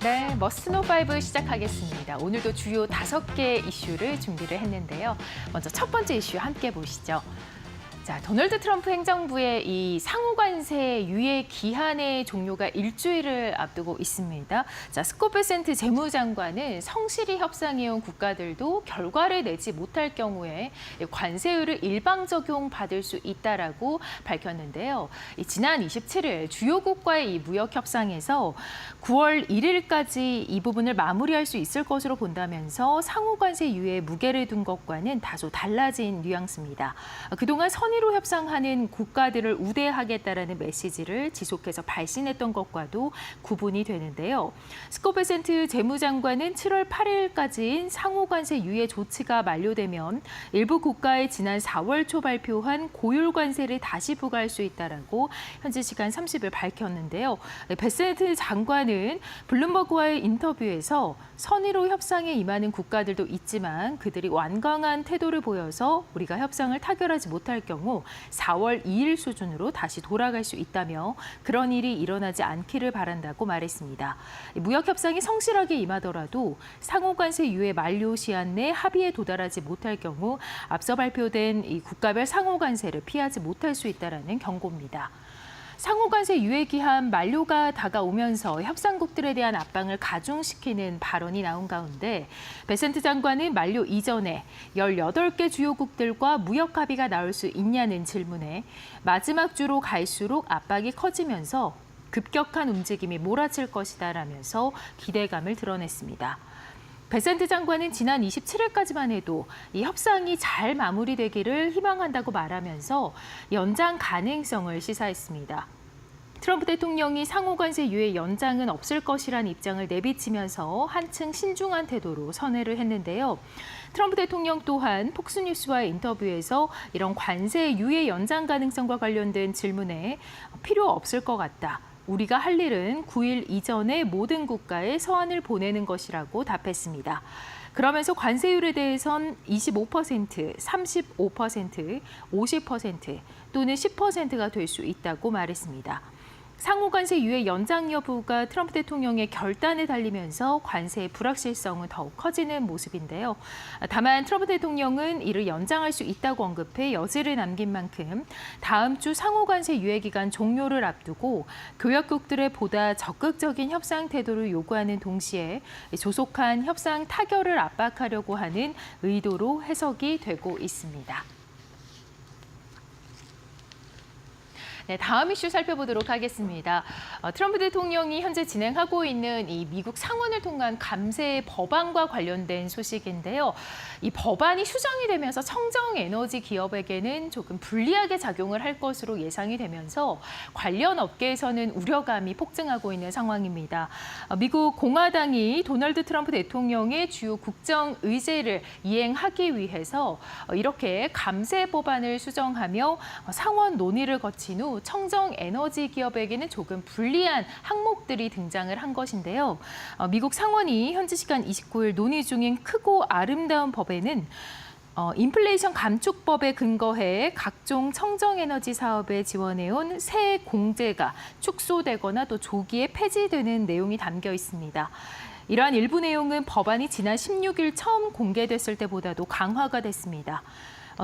네, 머스노 5 시작하겠습니다. 오늘도 주요 5개 이슈를 준비를 했는데요. 먼저 첫 번째 이슈 함께 보시죠. 자, 도널드 트럼프 행정부의 이 상호관세 유예 기한의 종료가 일주일을 앞두고 있습니다. 자, 스콧 베센트 재무장관은 성실히 협상해온 국가들도 결과를 내지 못할 경우에 관세율을 일방 적용받을 수 있다라고 밝혔는데요. 지난 27일 주요국과의 이 무역 협상에서 9월 1일까지 이 부분을 마무리할 수 있을 것으로 본다면서 상호관세 유예에 무게를 둔 것과는 다소 달라진 뉘앙스입니다. 그동안 선의로 협상하는 국가들을 우대하겠다라는 메시지를 지속해서 발신했던 것과도 구분이 되는데요. 스콧 베센트 재무장관은 7월 8일까지인 상호관세 유예 조치가 만료되면 일부 국가에 지난 4월 초 발표한 고율 관세를 다시 부과할 수 있다라고 현지 시간 30일 밝혔는데요. 베센트 장관은 블룸버그와의 인터뷰에서 선의로 협상에 임하는 국가들도 있지만 그들이 완강한 태도를 보여서 우리가 협상을 타결하지 못할 경우 4월 2일 수준으로 다시 돌아갈 수 있다며 그런 일이 일어나지 않기를 바란다고 말했습니다. 무역 협상이 성실하게 임하더라도 상호관세 유예 만료 시한 내 합의에 도달하지 못할 경우 앞서 발표된 이 국가별 상호관세를 피하지 못할 수 있다라는 경고입니다. 상호관세 유예 기한 만료가 다가오면서 협상국들에 대한 압박을 가중시키는 발언이 나온 가운데 베센트 장관은 만료 이전에 18개 주요국들과 무역 합의가 나올 수 있냐는 질문에 마지막 주로 갈수록 압박이 커지면서 급격한 움직임이 몰아칠 것이다라면서 기대감을 드러냈습니다. 베센트 장관은 지난 27일까지만 해도 이 협상이 잘 마무리되기를 희망한다고 말하면서 연장 가능성을 시사했습니다. 트럼프 대통령이 상호관세 유예 연장은 없을 것이란 입장을 내비치면서 한층 신중한 태도로 선회를 했는데요. 트럼프 대통령 또한 폭스뉴스와의 인터뷰에서 이런 관세 유예 연장 가능성과 관련된 질문에 필요 없을 것 같다. 우리가 할 일은 9일 이전에 모든 국가에 서한을 보내는 것이라고 답했습니다. 그러면서 관세율에 대해선 25%, 35%, 50% 또는 10%가 될 수 있다고 말했습니다. 상호관세 유예 연장 여부가 트럼프 대통령의 결단에 달리면서 관세의 불확실성은 더욱 커지는 모습인데요. 다만 트럼프 대통령은 이를 연장할 수 있다고 언급해 여지를 남긴 만큼 다음 주 상호관세 유예 기간 종료를 앞두고 교역국들의 보다 적극적인 협상 태도를 요구하는 동시에 조속한 협상 타결을 압박하려고 하는 의도로 해석이 되고 있습니다. 네, 다음 이슈 살펴보도록 하겠습니다. 트럼프 대통령이 현재 진행하고 있는 이 미국 상원을 통한 감세 법안과 관련된 소식인데요. 이 법안이 수정이 되면서 청정 에너지 기업에게는 조금 불리하게 작용을 할 것으로 예상이 되면서 관련 업계에서는 우려감이 폭증하고 있는 상황입니다. 미국 공화당이 도널드 트럼프 대통령의 주요 국정 의제를 이행하기 위해서 이렇게 감세 법안을 수정하며 상원 논의를 거친 후 청정 에너지 기업에게는 조금 불리한 항목들이 등장을 한 것인데요. 미국 상원이 현지 시간 29일 논의 중인 크고 아름다운 법에는 인플레이션 감축법에 근거해 각종 청정에너지 사업에 지원해온 세 공제가 축소되거나 또 조기에 폐지되는 내용이 담겨 있습니다. 이러한 일부 내용은 법안이 지난 16일 처음 공개됐을 때보다도 강화가 됐습니다.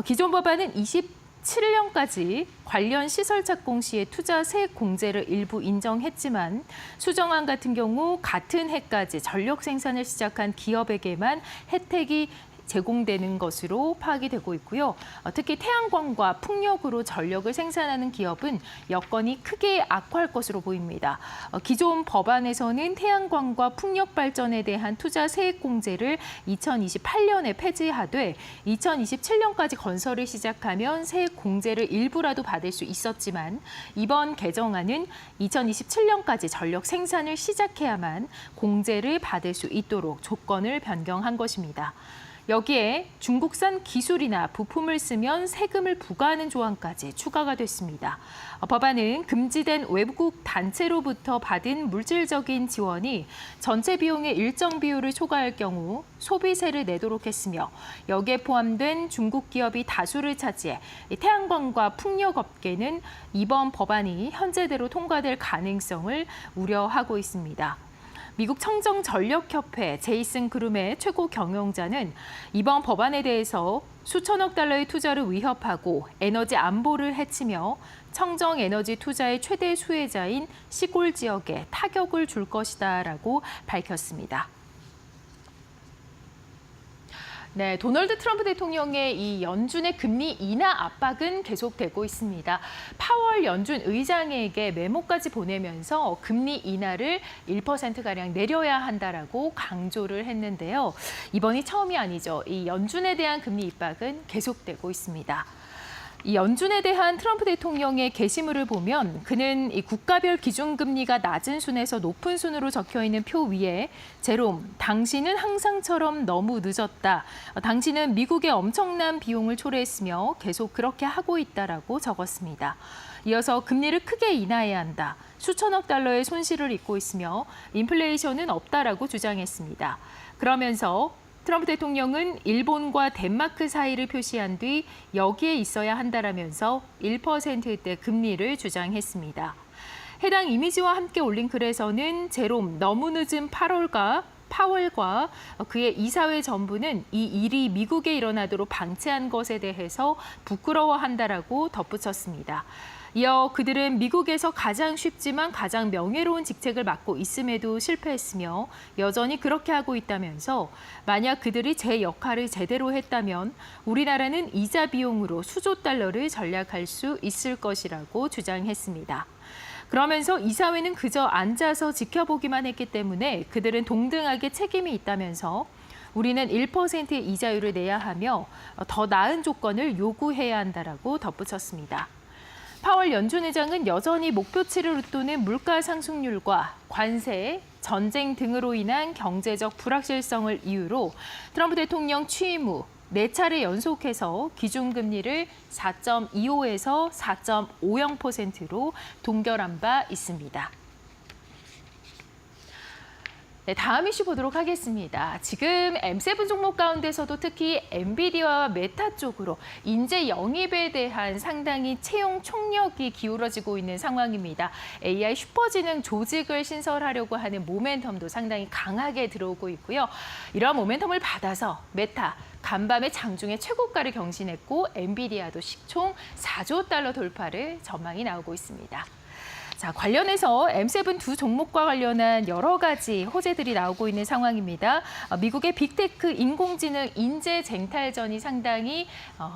기존 법안은 27년까지 관련 시설 착공 시에 투자 세액 공제를 일부 인정했지만 수정안 같은 경우 같은 해까지 전력 생산을 시작한 기업에게만 혜택이 제공되는 것으로 파악이 되고 있고요. 특히 태양광과 풍력으로 전력을 생산하는 기업은 여건이 크게 악화할 것으로 보입니다. 기존 법안에서는 태양광과 풍력 발전에 대한 투자 세액 공제를 2028년에 폐지하되 2027년까지 건설을 시작하면 세액 공제를 일부라도 받을 수 있었지만 이번 개정안은 2027년까지 전력 생산을 시작해야만 공제를 받을 수 있도록 조건을 변경한 것입니다. 여기에 중국산 기술이나 부품을 쓰면 세금을 부과하는 조항까지 추가가 됐습니다. 법안은 금지된 외국 단체로부터 받은 물질적인 지원이 전체 비용의 일정 비율을 초과할 경우 소비세를 내도록 했으며 여기에 포함된 중국 기업이 다수를 차지해 태양광과 풍력업계는 이번 법안이 현재대로 통과될 가능성을 우려하고 있습니다. 미국 청정전력협회 제이슨 그룸의 최고 경영자는 이번 법안에 대해서 수천억 달러의 투자를 위협하고 에너지 안보를 해치며 청정에너지 투자의 최대 수혜자인 시골 지역에 타격을 줄 것이다라고 밝혔습니다. 네, 도널드 트럼프 대통령의 이 연준의 금리 인하 압박은 계속되고 있습니다. 파월 연준 의장에게 메모까지 보내면서 금리 인하를 1%가량 내려야 한다라고 강조를 했는데요. 이번이 처음이 아니죠. 이 연준에 대한 금리 입박은 계속되고 있습니다. 이 연준에 대한 트럼프 대통령의 게시물을 보면 그는 이 국가별 기준금리가 낮은 순에서 높은 순으로 적혀 있는 표 위에 제롬, 당신은 항상처럼 너무 늦었다. 당신은 미국에 엄청난 비용을 초래했으며 계속 그렇게 하고 있다라고 적었습니다. 이어서 금리를 크게 인하해야 한다. 수천억 달러의 손실을 입고 있으며 인플레이션은 없다라고 주장했습니다. 그러면서 트럼프 대통령은 일본과 덴마크 사이를 표시한 뒤 여기에 있어야 한다라면서 1%대 금리를 주장했습니다. 해당 이미지와 함께 올린 글에서는 제롬 너무 늦은 파월과 그의 이사회 전부는 이 일이 미국에 일어나도록 방치한 것에 대해서 부끄러워한다라고 덧붙였습니다. 이어 그들은 미국에서 가장 쉽지만 가장 명예로운 직책을 맡고 있음에도 실패했으며 여전히 그렇게 하고 있다면서 만약 그들이 제 역할을 제대로 했다면 우리나라는 이자 비용으로 수조 달러를 절약할 수 있을 것이라고 주장했습니다. 그러면서 이사회는 그저 앉아서 지켜보기만 했기 때문에 그들은 동등하게 책임이 있다면서 우리는 1%의 이자율을 내야 하며 더 나은 조건을 요구해야 한다라고 덧붙였습니다. 파월 연준 의장은 여전히 목표치를 웃도는 물가 상승률과 관세, 전쟁 등으로 인한 경제적 불확실성을 이유로 트럼프 대통령 취임 후 4차례 연속해서 기준금리를 4.25에서 4.50%로 동결한 바 있습니다. 네, 다음 이슈 보도록 하겠습니다. 지금 M7 종목 가운데서도 특히 엔비디아와 메타 쪽으로 인재 영입에 대한 상당히 채용 총력이 기울어지고 있는 상황입니다. AI 슈퍼지능 조직을 신설하려고 하는 모멘텀도 상당히 강하게 들어오고 있고요. 이러한 모멘텀을 받아서 메타, 간밤에 장중에 최고가를 경신했고 엔비디아도 시총 4조 달러 돌파를 전망이 나오고 있습니다. 자, 관련해서 M7 두 종목과 관련한 여러 가지 호재들이 나오고 있는 상황입니다. 미국의 빅테크 인공지능 인재 쟁탈전이 상당히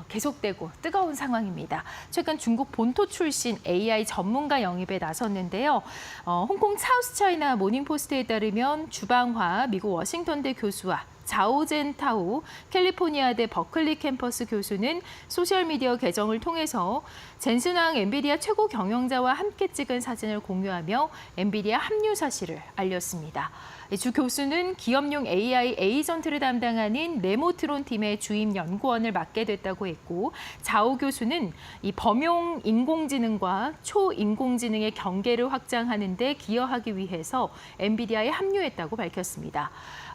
계속되고 뜨거운 상황입니다. 최근 중국 본토 출신 AI 전문가 영입에 나섰는데요. 홍콩 사우스차이나 모닝포스트에 따르면 주방화 미국 워싱턴대 교수와 자오젠 타오 캘리포니아대 버클리 캠퍼스 교수는 소셜미디어 계정을 통해서 젠슨왕 엔비디아 최고 경영자와 함께 찍은 사진을 공유하며 엔비디아 합류 사실을 알렸습니다. 주 교수는 기업용 AI 에이전트를 담당하는 네모트론 팀의 주임 연구원을 맡게 됐다고 했고, 자오 교수는 이 범용 인공지능과 초인공지능의 경계를 확장하는 데 기여하기 위해서 엔비디아에 합류했다고 밝혔습니다.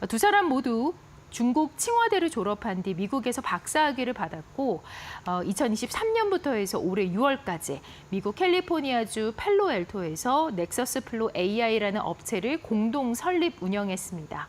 두 사람 모두 중국 칭화대를 졸업한 뒤 미국에서 박사학위를 받았고 2023년부터 해서 올해 6월까지 미국 캘리포니아주 팔로알토에서 넥서스 플로 AI라는 업체를 공동 설립 운영했습니다.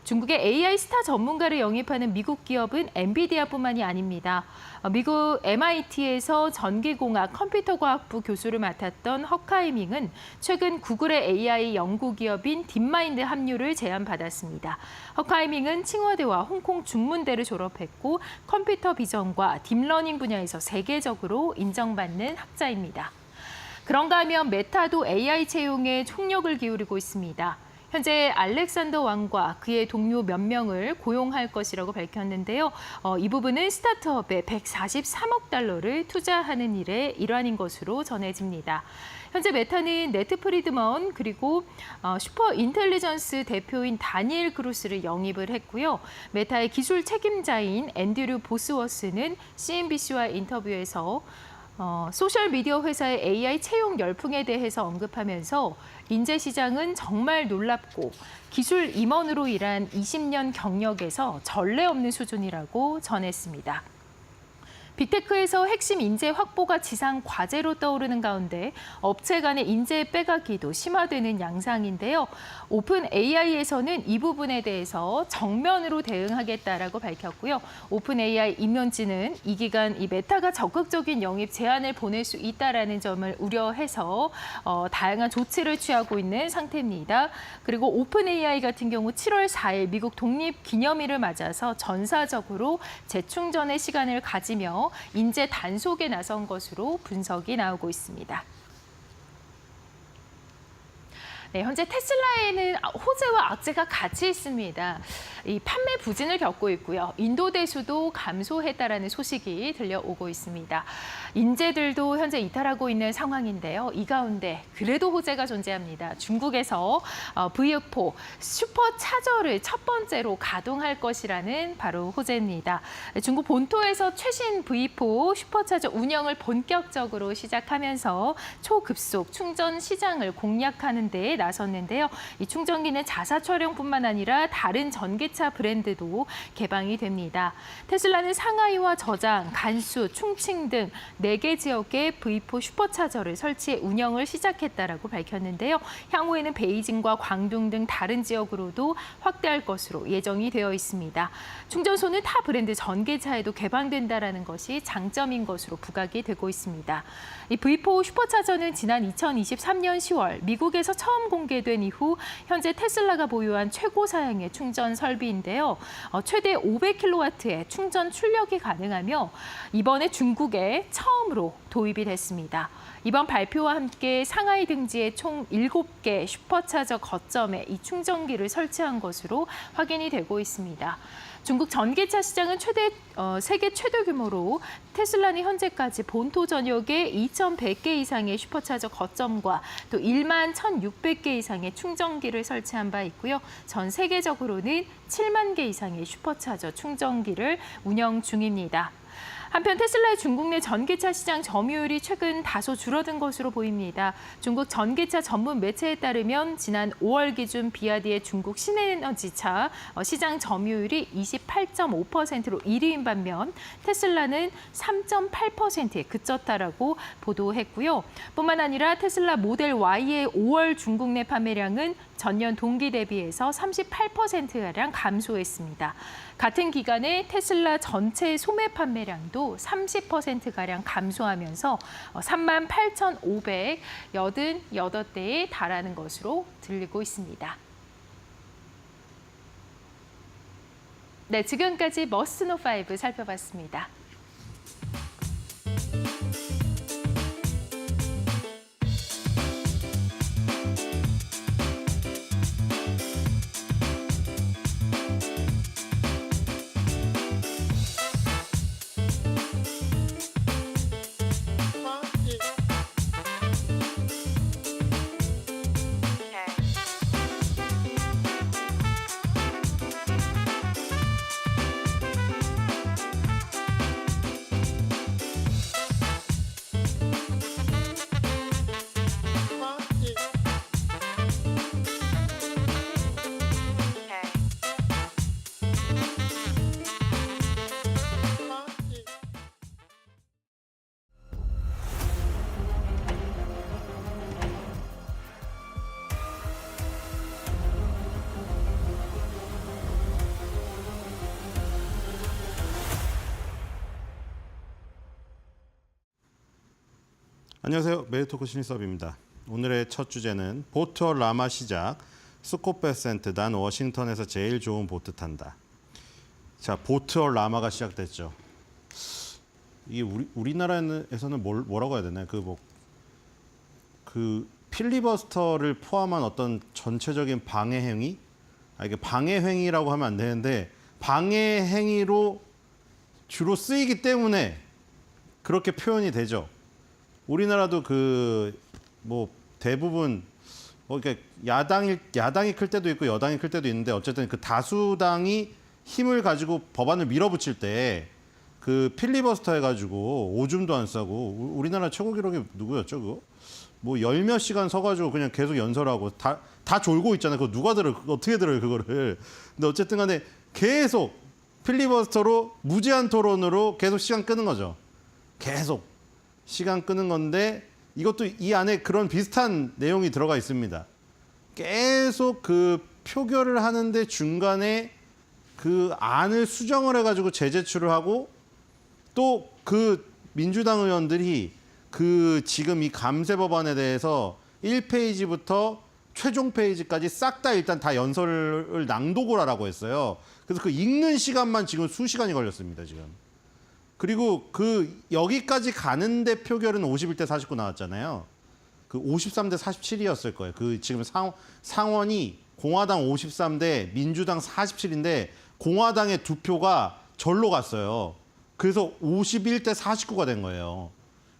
중국의 AI 스타 전문가를 영입하는 미국 기업은 엔비디아뿐만이 아닙니다. 미국 MIT에서 전기공학 컴퓨터과학부 교수를 맡았던 허카이밍은 최근 구글의 AI 연구 기업인 딥마인드 합류를 제안받았습니다. 허카이밍은 칭화대와 홍콩 중문대를 졸업했고 컴퓨터 비전과 딥러닝 분야에서 세계적으로 인정받는 학자입니다. 그런가 하면 메타도 AI 채용에 총력을 기울이고 있습니다. 현재 알렉산더 왕과 그의 동료 몇 명을 고용할 것이라고 밝혔는데요. 이 부분은 스타트업에 143억 달러를 투자하는 일의 일환인 것으로 전해집니다. 현재 메타는 네트 프리드먼 그리고 슈퍼 인텔리전스 대표인 다니엘 그루스를 영입을 했고요. 메타의 기술 책임자인 앤드류 보스워스는 CNBC와 인터뷰에서 소셜미디어 회사의 AI 채용 열풍에 대해서 언급하면서 인재 시장은 정말 놀랍고 기술 임원으로 일한 20년 경력에서 전례 없는 수준이라고 전했습니다. 빅테크에서 핵심 인재 확보가 지상 과제로 떠오르는 가운데 업체 간의 인재 빼가기도 심화되는 양상인데요. 오픈 AI에서는 이 부분에 대해서 정면으로 대응하겠다라고 밝혔고요. 오픈 AI 임원진은 이 기간 이 메타가 적극적인 영입 제안을 보낼 수 있다라는 점을 우려해서 다양한 조치를 취하고 있는 상태입니다. 그리고 오픈 AI 같은 경우 7월 4일 미국 독립 기념일을 맞아서 전사적으로 재충전의 시간을 가지며 인재 단속에 나선 것으로 분석이 나오고 있습니다. 네, 현재 테슬라에는 호재와 악재가 같이 있습니다. 이 판매 부진을 겪고 있고요. 인도 대수도 감소했다라는 소식이 들려오고 있습니다. 인재들도 현재 이탈하고 있는 상황인데요. 이 가운데 그래도 호재가 존재합니다. 중국에서 V4 슈퍼차저를 첫 번째로 가동할 것이라는 바로 호재입니다. 중국 본토에서 최신 V4 슈퍼차저 운영을 본격적으로 시작하면서 초급속 충전 시장을 공략하는 데 나섰는데요. 이 충전기는 자사 촬영뿐만 아니라 다른 전기차 브랜드도 개방이 됩니다. 테슬라는 상하이와 저장, 간수, 충칭 등 4개 지역에 V4 슈퍼차저를 설치해 운영을 시작했다라고 밝혔는데요. 향후에는 베이징과 광둥 등 다른 지역으로도 확대할 것으로 예정이 되어 있습니다. 충전소는 타 브랜드 전기차에도 개방된다라는 것이 장점인 것으로 부각이 되고 있습니다. 이 V4 슈퍼차저는 지난 2023년 10월 미국에서 처음 공개된 이후 현재 테슬라가 보유한 최고 사양의 충전 설비인데요. 최대 500kW의 충전 출력이 가능하며 이번에 중국에 처음으로 도입이 됐습니다. 이번 발표와 함께 상하이 등지에 총 7개 슈퍼차저 거점에 이 충전기를 설치한 것으로 확인이 되고 있습니다. 중국 전기차 시장은 세계 최대 규모로 테슬라는 현재까지 본토 전역에 2,100개 이상의 슈퍼차저 거점과 또 1만 1,600개 이상의 충전기를 설치한 바 있고요. 전 세계적으로는 7만 개 이상의 슈퍼차저 충전기를 운영 중입니다. 한편 테슬라의 중국 내 전기차 시장 점유율이 최근 다소 줄어든 것으로 보입니다. 중국 전기차 전문 매체에 따르면 지난 5월 기준 비아디의 중국 신에너지차 시장 점유율이 28.5%로 1위인 반면 테슬라는 3.8%에 그쳤다라고 보도했고요. 뿐만 아니라 테슬라 모델 Y의 5월 중국 내 판매량은 전년 동기 대비해서 38%가량 감소했습니다. 같은 기간에 테슬라 전체 소매 판매량도 지지율도 30%가량 감소하면서 38,588대에 달하는 것으로 들리고 있습니다. 네, 지금까지 머스트노5 살펴봤습니다. 안녕하세요. 메리토크 신입수업입니다. 오늘의 첫 주제는 보트 라마 시작, 스코페센트 난 워싱턴에서 제일 좋은 보트 탄다. 자, 보트 라마가 시작됐죠. 이게 우리나라에서는 뭐라고 해야 되나요? 그 필리버스터를 포함한 어떤 전체적인 방해 행위? 이게 방해 행위라고 하면 안 되는데 방해 행위로 주로 쓰이기 때문에 그렇게 표현이 되죠. 우리나라도 대부분 그러니까 야당이 클 때도 있고 여당이 클 때도 있는데 어쨌든 그 다수당이 힘을 가지고 법안을 밀어붙일 때 그 필리버스터 해가지고 오줌도 안 싸고 우리나라 최고 기록이 누구였죠 그거? 뭐 열 몇 시간 서가지고 그냥 계속 연설하고 다 졸고 있잖아요. 그거 누가 들어요? 어떻게 들어요 그거를? 근데 어쨌든 간에 계속 필리버스터로 무제한 토론으로 계속 시간 끄는 거죠. 계속. 시간 끄는 건데 이것도 이 안에 그런 비슷한 내용이 들어가 있습니다. 계속 그 표결을 하는데 중간에 그 안을 수정을 해가지고 재제출을 하고 또 그 민주당 의원들이 그 지금 이 감세 법안에 대해서 1페이지부터 최종 페이지까지 싹 다 일단 다 연설을 낭독을 하라고 했어요. 그래서 그 읽는 시간만 지금 수시간이 걸렸습니다, 지금. 그리고 그 여기까지 가는데 표결은 51대 49 나왔잖아요. 그 53대 47이었을 거예요. 그 지금 상원이 공화당 53대 민주당 47인데 공화당의 2표가 절로 갔어요. 그래서 51대 49가 된 거예요.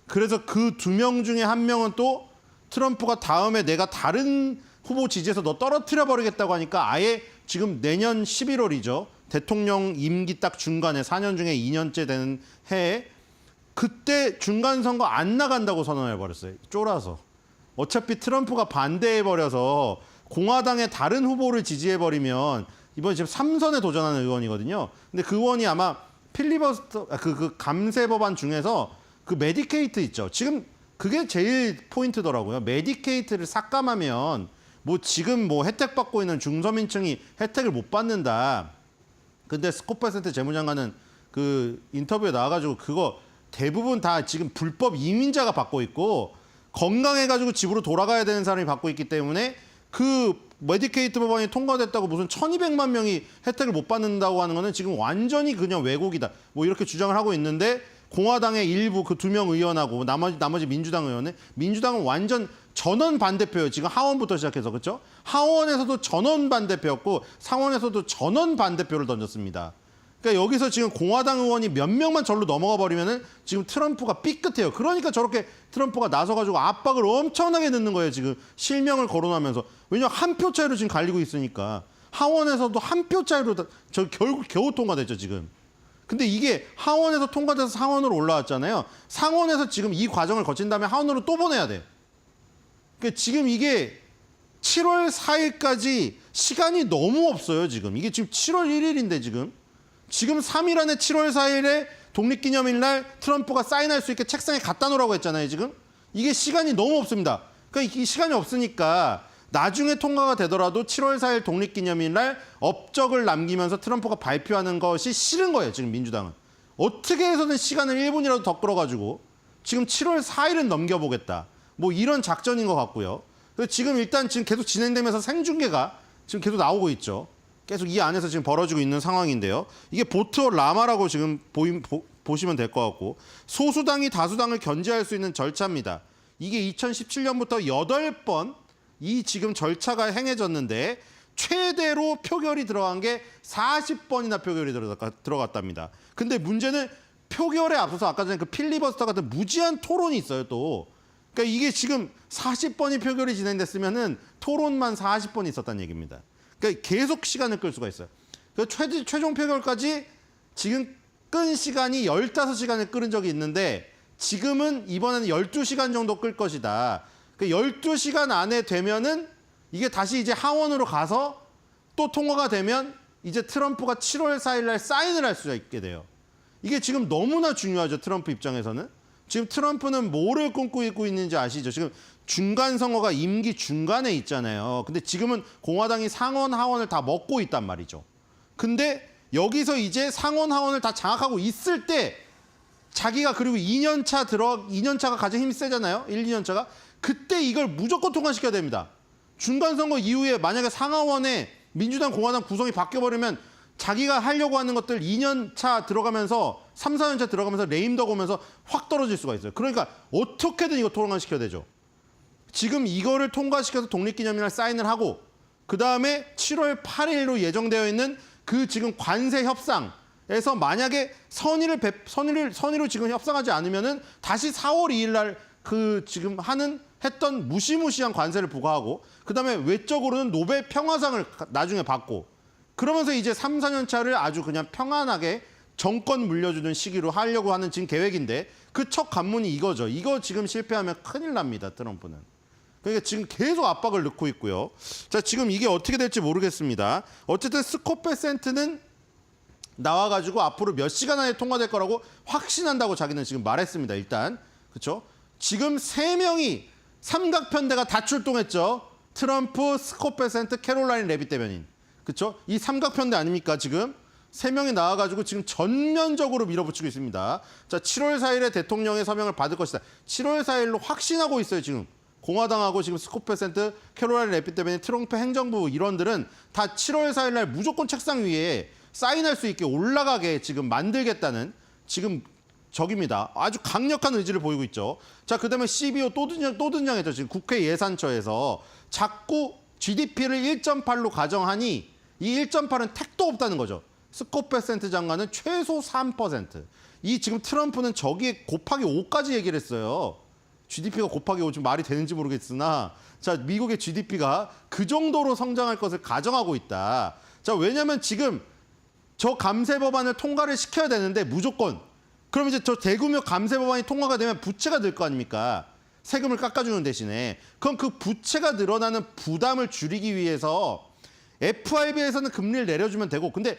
그래서 그 2명 중에 1명은 또 트럼프가 다음에 내가 다른 후보 지지해서 너 떨어뜨려 버리겠다고 하니까 아예 지금 내년 11월이죠. 대통령 임기 딱 중간에 4년 중에 2년째 되는 해에 그때 중간 선거 안 나간다고 선언해 버렸어요. 쫄아서. 어차피 트럼프가 반대해 버려서 공화당의 다른 후보를 지지해 버리면 이번에 지금 3선에 도전하는 의원이거든요. 근데 그 의원이 아마 필리버스터 그 감세 법안 중에서 그 메디케이트 있죠. 지금 그게 제일 포인트더라고요. 메디케이트를 삭감하면 뭐 지금 뭐 혜택 받고 있는 중서민층이 혜택을 못 받는다. 근데 스코페센트 재무장관은 그 인터뷰에 나와가지고 그거 대부분 다 지금 불법 이민자가 받고 있고 건강해가지고 집으로 돌아가야 되는 사람이 받고 있기 때문에 그 메디케이트 법안이 통과됐다고 무슨 1200만 명이 혜택을 못 받는다고 하는 거는 지금 완전히 그냥 왜곡이다. 뭐 이렇게 주장을 하고 있는데 공화당의 일부 그 2명 의원하고 나머지 민주당 의원은 민주당은 완전 전원 반대표예요. 지금 하원부터 시작해서 그렇죠? 하원에서도 전원 반대표였고 상원에서도 전원 반대표를 던졌습니다. 그러니까 여기서 지금 공화당 의원이 몇 명만 절로 넘어가 버리면은 지금 트럼프가 삐끗해요. 그러니까 저렇게 트럼프가 나서가지고 압박을 엄청나게 넣는 거예요. 지금 실명을 거론하면서. 왜냐하면 한 표 차이로 지금 갈리고 있으니까. 하원에서도 한 표 차이로 결국 겨우 통과됐죠, 지금. 근데 이게 하원에서 통과돼서 상원으로 올라왔잖아요. 상원에서 지금 이 과정을 거친 다음에 하원으로 또 보내야 돼. 그러니까 지금 이게 7월 4일까지 시간이 너무 없어요, 지금. 이게 지금 7월 1일인데 지금 3일 안에 7월 4일에 독립기념일 날 트럼프가 사인할 수 있게 책상에 갖다 놓으라고 했잖아요, 지금. 이게 시간이 너무 없습니다. 그러니까 이 시간이 없으니까 나중에 통과가 되더라도 7월 4일 독립기념일 날 업적을 남기면서 트럼프가 발표하는 것이 싫은 거예요, 지금 민주당은. 어떻게 해서든 시간을 1분이라도 더 끌어가지고 지금 7월 4일은 넘겨보겠다. 뭐 이런 작전인 것 같고요. 그래서 지금 일단 지금 계속 진행되면서 생중계가 지금 계속 나오고 있죠. 계속 이 안에서 지금 벌어지고 있는 상황인데요. 이게 보트워 라마라고 지금 보시면 될 것 같고, 소수당이 다수당을 견제할 수 있는 절차입니다. 이게 2017년부터 8번 이 지금 절차가 행해졌는데 최대로 표결이 들어간 게 40번이나 표결이 들어갔답니다. 근데 문제는 표결에 앞서서 아까 전에 그 필리버스터 같은 무지한 토론이 있어요, 또. 그러니까 이게 지금 40번이 표결이 진행됐으면은 토론만 40번이 있었다는 얘기입니다. 그러니까 계속 시간을 끌 수가 있어요. 그래서 최종 표결까지 지금 끈 시간이 15시간을 끌은 적이 있는데 지금은 이번에는 12시간 정도 끌 것이다. 그 12시간 안에 되면은 이게 다시 이제 하원으로 가서 또 통과가 되면 이제 트럼프가 7월 4일 날 사인을 할 수가 있게 돼요. 이게 지금 너무나 중요하죠, 트럼프 입장에서는. 지금 트럼프는 뭐를 꿈꾸고 있는지 아시죠? 지금 중간 선거가 임기 중간에 있잖아요. 근데 지금은 공화당이 상원, 하원을 다 먹고 있단 말이죠. 근데 여기서 이제 상원, 하원을 다 장악하고 있을 때 자기가 그리고 2년차가 가장 힘이 세잖아요. 1, 2년차가. 그때 이걸 무조건 통과시켜야 됩니다. 중간 선거 이후에 만약에 상하원에 민주당, 공화당 구성이 바뀌어버리면 자기가 하려고 하는 것들 2년차 들어가면서 3, 4년차 들어가면서 레임덕 오면서 확 떨어질 수가 있어요. 그러니까 어떻게든 이거 통과시켜야 되죠. 지금 이거를 통과시켜서 독립기념일날 사인을 하고 그다음에 7월 8일로 예정되어 있는 그 지금 관세 협상에서 만약에 선의로 지금 협상하지 않으면은 다시 4월 2일 날 그 지금 했던 무시무시한 관세를 부과하고 그다음에 외적으로는 노벨 평화상을 나중에 받고 그러면서 이제 3, 4년 차를 아주 그냥 평안하게 정권 물려주는 시기로 하려고 하는 지금 계획인데 그 첫 관문이 이거죠. 이거 지금 실패하면 큰일 납니다, 트럼프는. 그러니까 지금 계속 압박을 넣고 있고요. 자, 지금 이게 어떻게 될지 모르겠습니다. 어쨌든 스콧 베센트는 나와가지고 앞으로 몇 시간 안에 통과될 거라고 확신한다고 자기는 지금 말했습니다. 일단 그렇죠? 지금 3명이 삼각편대가 다 출동했죠. 트럼프, 스콧 베센트, 캐롤라인 레빗 대변인. 그렇죠? 이 삼각편대 아닙니까 지금? 3명이 나와가지고 지금 전면적으로 밀어붙이고 있습니다. 자, 7월 4일에 대통령의 서명을 받을 것이다. 7월 4일로 확신하고 있어요 지금. 공화당하고 지금 스콧 베센트, 캐롤라인 레빗 대변인, 트럼프 행정부 일원들은 다 7월 4일 날 무조건 책상 위에 사인할 수 있게 올라가게 지금 만들겠다는 지금 적입니다. 아주 강력한 의지를 보이고 있죠. 자, 그다음에 CBO 또 등장했죠. 지금 국회 예산처에서 자꾸 GDP를 1.8로 가정하니 이 1.8은 택도 없다는 거죠. 스콧 베센트 장관은 최소 3%. 이 지금 트럼프는 저기에 곱하기 5까지 얘기를 했어요. GDP가 곱하기 5 좀 말이 되는지 모르겠으나 자, 미국의 GDP가 그 정도로 성장할 것을 가정하고 있다. 자, 왜냐하면 지금 저 감세 법안을 통과를 시켜야 되는데 무조건 그럼 이제 저 대규모 감세 법안이 통과가 되면 부채가 늘 거 아닙니까? 세금을 깎아주는 대신에 그럼 그 부채가 늘어나는 부담을 줄이기 위해서 FRB에서는 금리를 내려주면 되고 근데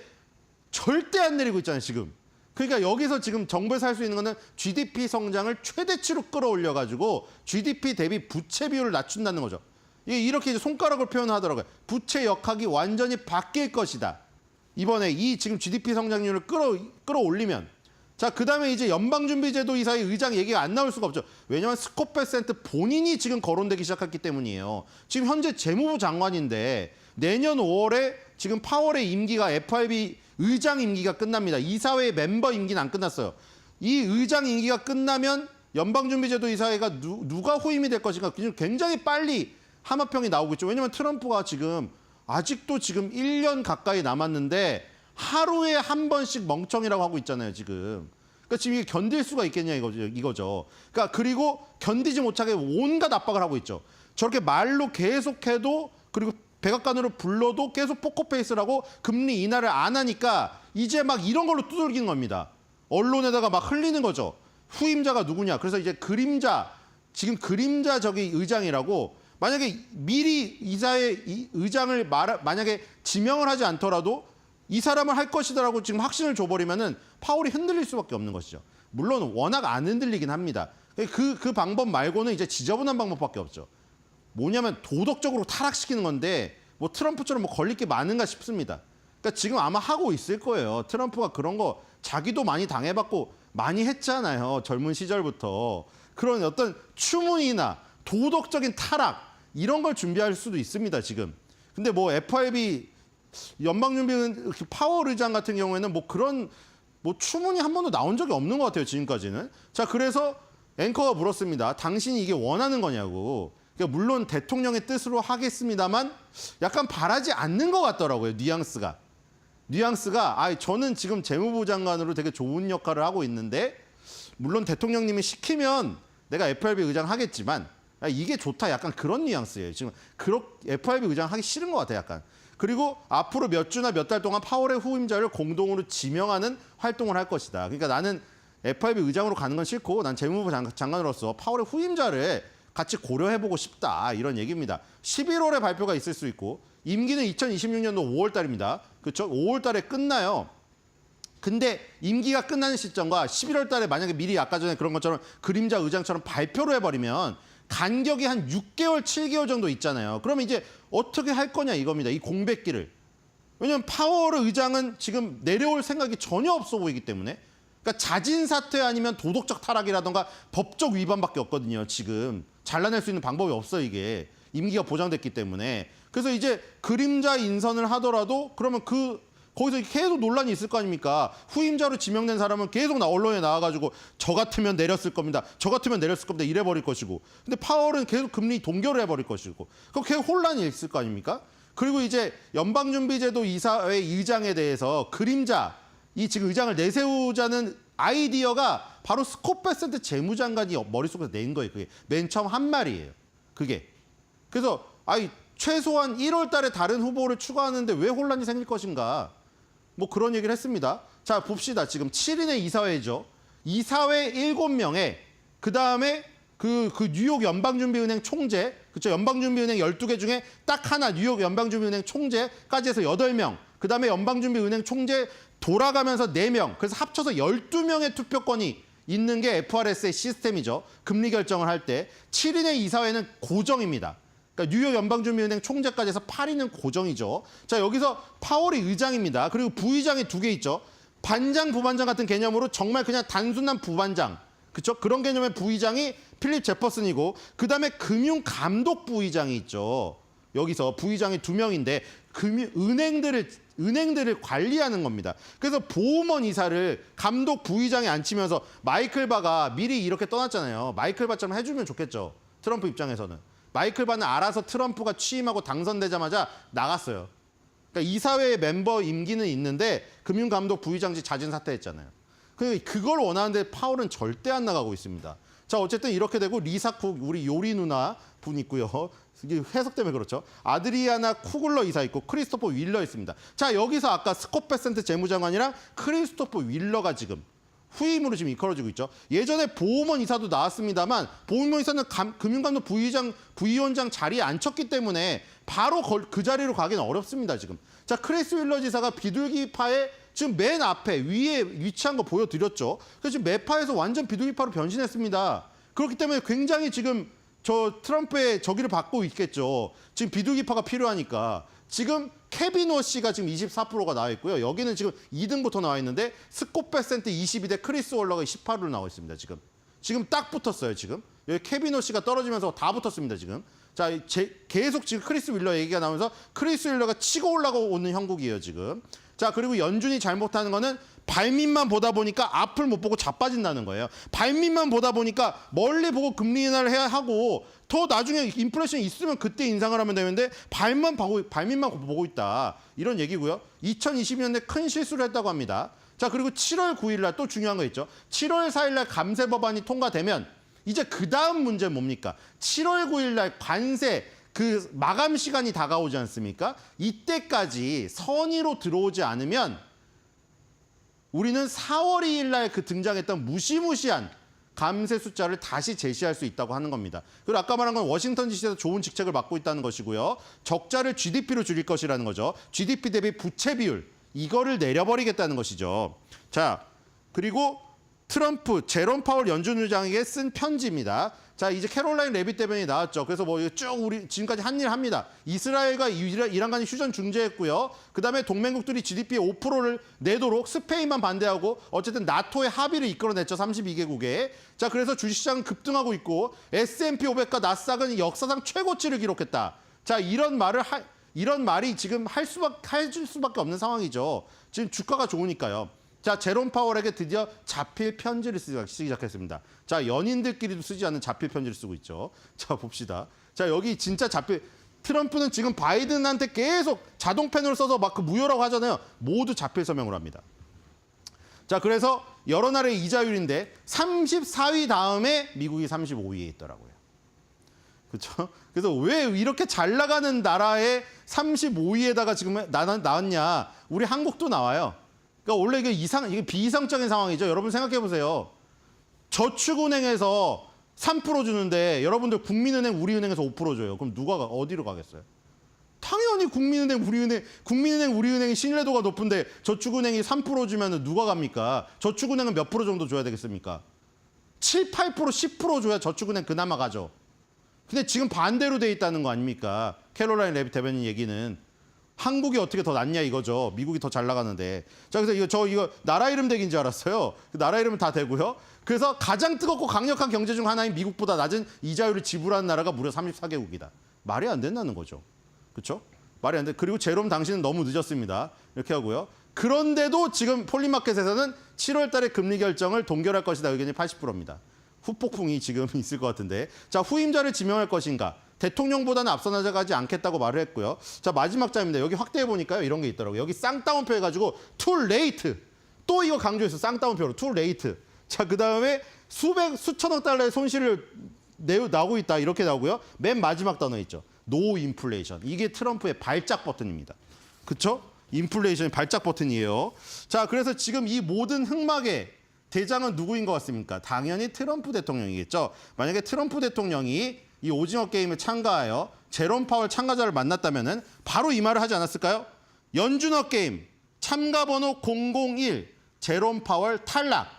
절대 안 내리고 있잖아요 지금. 그러니까 여기서 지금 정부에서 할 수 있는 거는 GDP 성장을 최대치로 끌어올려가지고 GDP 대비 부채 비율을 낮춘다는 거죠. 이렇게 이제 손가락으로 표현하더라고요. 부채 역학이 완전히 바뀔 것이다. 이번에 이 지금 GDP 성장률을 끌어올리면 자, 그다음에 이제 연방준비제도 이사의 의장 얘기가 안 나올 수가 없죠. 왜냐하면 스콧 베센트 본인이 지금 거론되기 시작했기 때문이에요. 지금 현재 재무부 장관인데 내년 5월에 지금 파월의 임기가 FRB 의장 임기가 끝납니다. 이사회 멤버 임기는 안 끝났어요. 이 의장 임기가 끝나면 연방준비제도 이사회가 누가 후임이 될 것인가 굉장히 빨리 하마평이 나오고 있죠. 왜냐하면 트럼프가 지금 아직도 지금 1년 가까이 남았는데 하루에 한 번씩 멍청이라고 하고 있잖아요, 지금. 그러니까 지금 이게 견딜 수가 있겠냐 이거죠. 그러니까 그리고 견디지 못하게 온갖 압박을 하고 있죠. 저렇게 말로 계속해도 그리고 백악관으로 불러도 계속 포커페이스라고 금리 인하를 안 하니까 이제 막 이런 걸로 두들기는 겁니다. 언론에다가 막 흘리는 거죠. 후임자가 누구냐. 그래서 이제 지금 그림자 저기 의장이라고 만약에 미리 이사의 의장을 만약에 지명을 하지 않더라도 이 사람을 할 것이다라고 지금 확신을 줘버리면은 파월이 흔들릴 수밖에 없는 것이죠. 물론 워낙 안 흔들리긴 합니다. 그 방법 말고는 이제 지저분한 방법밖에 없죠. 뭐냐면 도덕적으로 타락시키는 건데 뭐 트럼프처럼 뭐 걸릴 게 많은가 싶습니다. 그러니까 지금 아마 하고 있을 거예요. 트럼프가 그런 거 자기도 많이 당해봤고 많이 했잖아요. 젊은 시절부터. 그런 어떤 추문이나 도덕적인 타락 이런 걸 준비할 수도 있습니다, 지금. 근데 뭐 FRB 연방준비은 파월 의장 같은 경우에는 뭐 그런 뭐 추문이 한 번도 나온 적이 없는 것 같아요, 지금까지는. 자, 그래서 앵커가 물었습니다. 당신이 이게 원하는 거냐고. 그러니까 물론 대통령의 뜻으로 하겠습니다만 약간 바라지 않는 것 같더라고요, 뉘앙스가. 저는 지금 재무부 장관으로 되게 좋은 역할을 하고 있는데 물론 대통령님이 시키면 내가 FRB 의장 하겠지만 이게 좋다 약간 그런 뉘앙스예요. 지금 FRB 의장 하기 싫은 것 같아요, 약간. 그리고 앞으로 몇 주나 몇 달 동안 파월의 후임자를 공동으로 지명하는 활동을 할 것이다. 그러니까 나는 FRB 의장으로 가는 건 싫고 난 재무부 장관으로서 파월의 후임자를 같이 고려해보고 싶다. 이런 얘기입니다. 11월에 발표가 있을 수 있고 임기는 2026년도 5월 달입니다. 그렇죠? 5월 달에 끝나요. 근데 임기가 끝나는 시점과 11월 달에 만약에 미리 아까 전에 그런 것처럼 그림자 의장처럼 발표를 해버리면 간격이 한 6개월, 7개월 정도 있잖아요. 그러면 이제 어떻게 할 거냐 이겁니다. 이 공백기를. 왜냐하면 파월 의장은 지금 내려올 생각이 전혀 없어 보이기 때문에 그러니까 자진 사퇴 아니면 도덕적 타락이라던가 법적 위반밖에 없거든요. 지금 잘라낼 수 있는 방법이 없어 이게. 임기가 보장됐기 때문에. 그래서 이제 그림자 인선을 하더라도 그러면 거기서 계속 논란이 있을 거 아닙니까? 후임자로 지명된 사람은 계속 언론에 나와가지고 저 같으면 내렸을 겁니다. 저 같으면 내렸을 겁니다. 이래버릴 것이고. 근데 파월은 계속 금리 동결을 해버릴 것이고. 그럼 계속 혼란이 있을 거 아닙니까? 그리고 이제 연방준비제도 이사회 의장에 대해서 그림자, 이 지금 의장을 내세우자는 아이디어가 바로 스콧 베센트 재무장관이 머릿속에서 낸 거예요. 그게 맨 처음 한 말이에요. 그게. 그래서 최소한 1월 달에 다른 후보를 추가하는데 왜 혼란이 생길 것인가. 뭐 그런 얘기를 했습니다. 자, 봅시다. 지금 7인의 이사회죠. 이사회 7명에 그다음에 그 뉴욕 연방준비은행 총재, 그렇죠? 연방준비은행 12개 중에 딱 하나 뉴욕 연방준비은행 총재까지 해서 8명. 그다음에 연방준비은행 총재 돌아가면서 4명. 그래서 합쳐서 12명의 투표권이 있는 게 FRS의 시스템이죠. 금리 결정을 할 때. 7인의 이사회는 고정입니다. 그러니까 뉴욕 연방준비은행 총재까지 해서 8인은 고정이죠. 자, 여기서 파월이 의장입니다. 그리고 부의장이 2개 있죠. 반장, 부반장 같은 개념으로 정말 그냥 단순한 부반장. 그렇죠? 그런 개념의 부의장이 필립 제퍼슨이고 그다음에 금융감독 부의장이 있죠. 여기서 부의장이 2명인데 은행들을 관리하는 겁니다. 그래서 보험원 이사를 감독 부의장에 앉히면서 마이클 바가 미리 이렇게 떠났잖아요. 마이클 바처럼 해주면 좋겠죠. 트럼프 입장에서는. 마이클 바는 알아서 트럼프가 취임하고 당선되자마자 나갔어요. 그러니까 이사회의 멤버 임기는 있는데 금융감독 부의장직 자진 사퇴했잖아요. 그걸 원하는데 파월은 절대 안 나가고 있습니다. 자, 어쨌든 이렇게 되고 리사 쿡, 우리 요리 누나 분 있고요. 이게 해석 때문에 그렇죠. 아드리아나 쿠글러 이사 있고 크리스토퍼 윌러 있습니다. 자, 여기서 아까 스콧 베센트 재무장관이랑 크리스토퍼 윌러가 지금 후임으로 지금 이끌어지고 있죠. 예전에 보험원 이사도 나왔습니다만 보험원 이사는 금융감독 부위원장 자리에 앉혔기 때문에 바로 그 자리로 가기는 어렵습니다. 지금. 자, 크리스 윌러 지사가 비둘기파의 지금 맨 앞에 위에 위치한 거 보여드렸죠. 그래서 지금 매파에서 완전 비둘기파로 변신했습니다. 그렇기 때문에 굉장히 지금 저 트럼프의 저기를 받고 있겠죠. 지금 비둘기파가 필요하니까. 지금 케빈 워시가 지금 24%가 나와 있고요. 여기는 지금 2등부터 나와 있는데 스콧 베센트 22대 크리스 월러가 18%로 나와 있습니다. 지금 딱 붙었어요. 지금 여기 케빈 워시가 떨어지면서 다 붙었습니다. 지금. 자, 계속 지금 크리스 윌러 얘기가 나오면서 크리스 윌러가 치고 올라오는 형국이에요. 지금. 자, 그리고 연준이 잘못하는 거는 발밑만 보다 보니까 앞을 못 보고 자빠진다는 거예요. 발밑만 보다 보니까 멀리 보고 금리 인하를 해야 하고 더 나중에 인플레이션이 있으면 그때 인상을 하면 되는데 발밑만 보고 있다. 이런 얘기고요. 2020년에 큰 실수를 했다고 합니다. 자, 그리고 7월 9일 날 또 중요한 거 있죠. 7월 4일 날 감세 법안이 통과되면 이제 그 다음 문제는 뭡니까? 7월 9일 날 관세 그 마감 시간이 다가오지 않습니까? 이때까지 선의로 들어오지 않으면 우리는 4월 2일 날 그 등장했던 무시무시한 감세 숫자를 다시 제시할 수 있다고 하는 겁니다. 그리고 아까 말한 건 워싱턴 DC에서 좋은 직책을 맡고 있다는 것이고요. 적자를 GDP로 줄일 것이라는 거죠. GDP 대비 부채 비율, 이거를 내려버리겠다는 것이죠. 자, 그리고 트럼프, 제롬 파월 연준 의장에게 쓴 편지입니다. 자, 이제 캐롤라인 레빗 대변이 나왔죠. 그래서 뭐 쭉 우리 지금까지 한 일 합니다. 이스라엘과 이란 간이 휴전 중재했고요. 그다음에 동맹국들이 GDP의 5%를 내도록 스페인만 반대하고 어쨌든 나토의 합의를 이끌어냈죠. 32개국에. 자, 그래서 주식시장은 급등하고 있고 S&P 500과 나스닥은 역사상 최고치를 기록했다. 자, 이런 말이 지금 해줄 수밖에 없는 상황이죠. 지금 주가가 좋으니까요. 자, 제롬 파월에게 드디어 자필 편지를 쓰기 시작했습니다. 자, 연인들끼리도 쓰지 않는 자필 편지를 쓰고 있죠. 자, 봅시다. 자, 여기 진짜 자필. 트럼프는 지금 바이든한테 계속 자동 펜으로 써서 막 그 무효라고 하잖아요. 모두 자필 서명을 합니다. 자, 그래서 여러 나라의 이자율인데 34위 다음에 미국이 35위에 있더라고요. 그렇죠? 그래서 왜 이렇게 잘 나가는 나라의 35위에다가 지금 나왔냐? 우리 한국도 나와요. 그러니까 원래 이게 비이상적인 상황이죠. 여러분 생각해 보세요. 저축은행에서 3% 주는데 여러분들 국민은행, 우리은행에서 5% 줘요. 그럼 누가 어디로 가겠어요? 당연히 국민은행, 우리은행이 신뢰도가 높은데 저축은행이 3% 주면 누가 갑니까? 저축은행은 몇 프로 정도 줘야 되겠습니까? 7, 8%, 10% 줘야 저축은행 그나마 가죠. 근데 지금 반대로 돼 있다는 거 아닙니까? 캐롤라인 레빗 대변인 얘기는. 한국이 어떻게 더 낫냐 이거죠. 미국이 더 잘 나가는데. 자, 그래서 이거 나라 이름 덱인 줄 알았어요. 나라 이름은 다 되고요. 그래서 가장 뜨겁고 강력한 경제 중 하나인 미국보다 낮은 이자율을 지불하는 나라가 무려 34개국이다. 말이 안 된다는 거죠. 그렇죠? 말이 안 돼. 그리고 제롬 당신은 너무 늦었습니다. 이렇게 하고요. 그런데도 지금 폴리마켓에서는 7월 달에 금리 결정을 동결할 것이다. 의견이 80%입니다. 후폭풍이 지금 있을 것 같은데. 자, 후임자를 지명할 것인가? 대통령보다는 앞서 나가지 않겠다고 말을 했고요. 자, 마지막 자입니다. 여기 확대해 보니까요. 이런 게 있더라고요. 여기 쌍따옴표 해가지고 too late. 또 이거 강조해서 쌍따옴표로 too late. 자, 그다음에 수천억 달러의 손실을 나오고 있다. 이렇게 나오고요. 맨 마지막 단어 있죠. no inflation. 이게 트럼프의 발작 버튼입니다. 그렇죠? 인플레이션의 발작 버튼이에요. 자, 그래서 지금 이 모든 흑막의 대장은 누구인 것 같습니까? 당연히 트럼프 대통령이겠죠. 만약에 트럼프 대통령이 이 오징어 게임에 참가하여 제롬 파월 참가자를 만났다면은 바로 이 말을 하지 않았을까요? 연준어 게임 참가 번호 001 제롬 파월 탈락.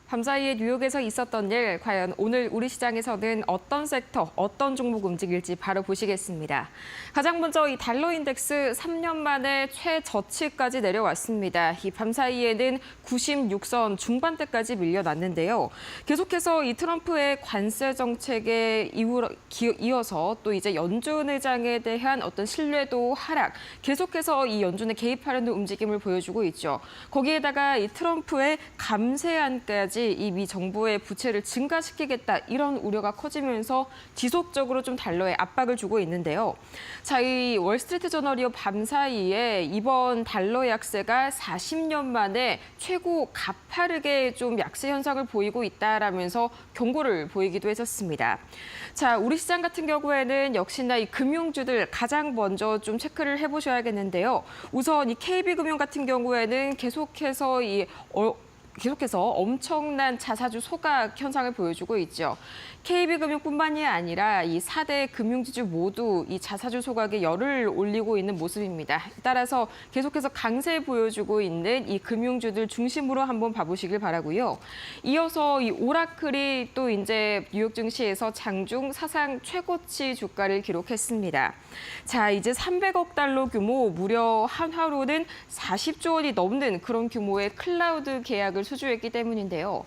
밤사이에 뉴욕에서 있었던 일, 과연 오늘 우리 시장에서는 어떤 섹터, 어떤 종목 움직일지 바로 보시겠습니다. 가장 먼저 이 달러 인덱스 3년 만에 최저치까지 내려왔습니다. 이 밤사이에는 96선 중반대까지 밀려났는데요. 계속해서 이 트럼프의 관세 정책에 이어서 또 이제 연준 의장에 대한 어떤 신뢰도 하락, 계속해서 이 연준에 개입하려는 움직임을 보여주고 있죠. 거기에다가 이 트럼프의 감세안까지 이 미 정부의 부채를 증가시키겠다 이런 우려가 커지면서 지속적으로 좀 달러에 압박을 주고 있는데요. 자, 이 월스트리트 저널이요 밤사이에 이번 달러 약세가 40년 만에 최고 가파르게 좀 약세 현상을 보이고 있다라면서 경고를 보이기도 했었습니다. 자, 우리 시장 같은 경우에는 역시나 이 금융주들 가장 먼저 좀 체크를 해보셔야겠는데요. 우선 이 KB금융 같은 경우에는 계속해서 엄청난 자사주 소각 현상을 보여주고 있죠. KB금융뿐만이 아니라 이 4대 금융지주 모두 이 자사주 소각에 열을 올리고 있는 모습입니다. 따라서 계속해서 강세 보여주고 있는 이 금융주들 중심으로 한번 봐보시길 바라고요. 이어서 이 오라클이 또 이제 뉴욕 증시에서 장중 사상 최고치 주가를 기록했습니다. 자, 이제 300억 달러 규모, 무려 한 화로는 40조 원이 넘는 그런 규모의 클라우드 계약을 수주했기 때문인데요.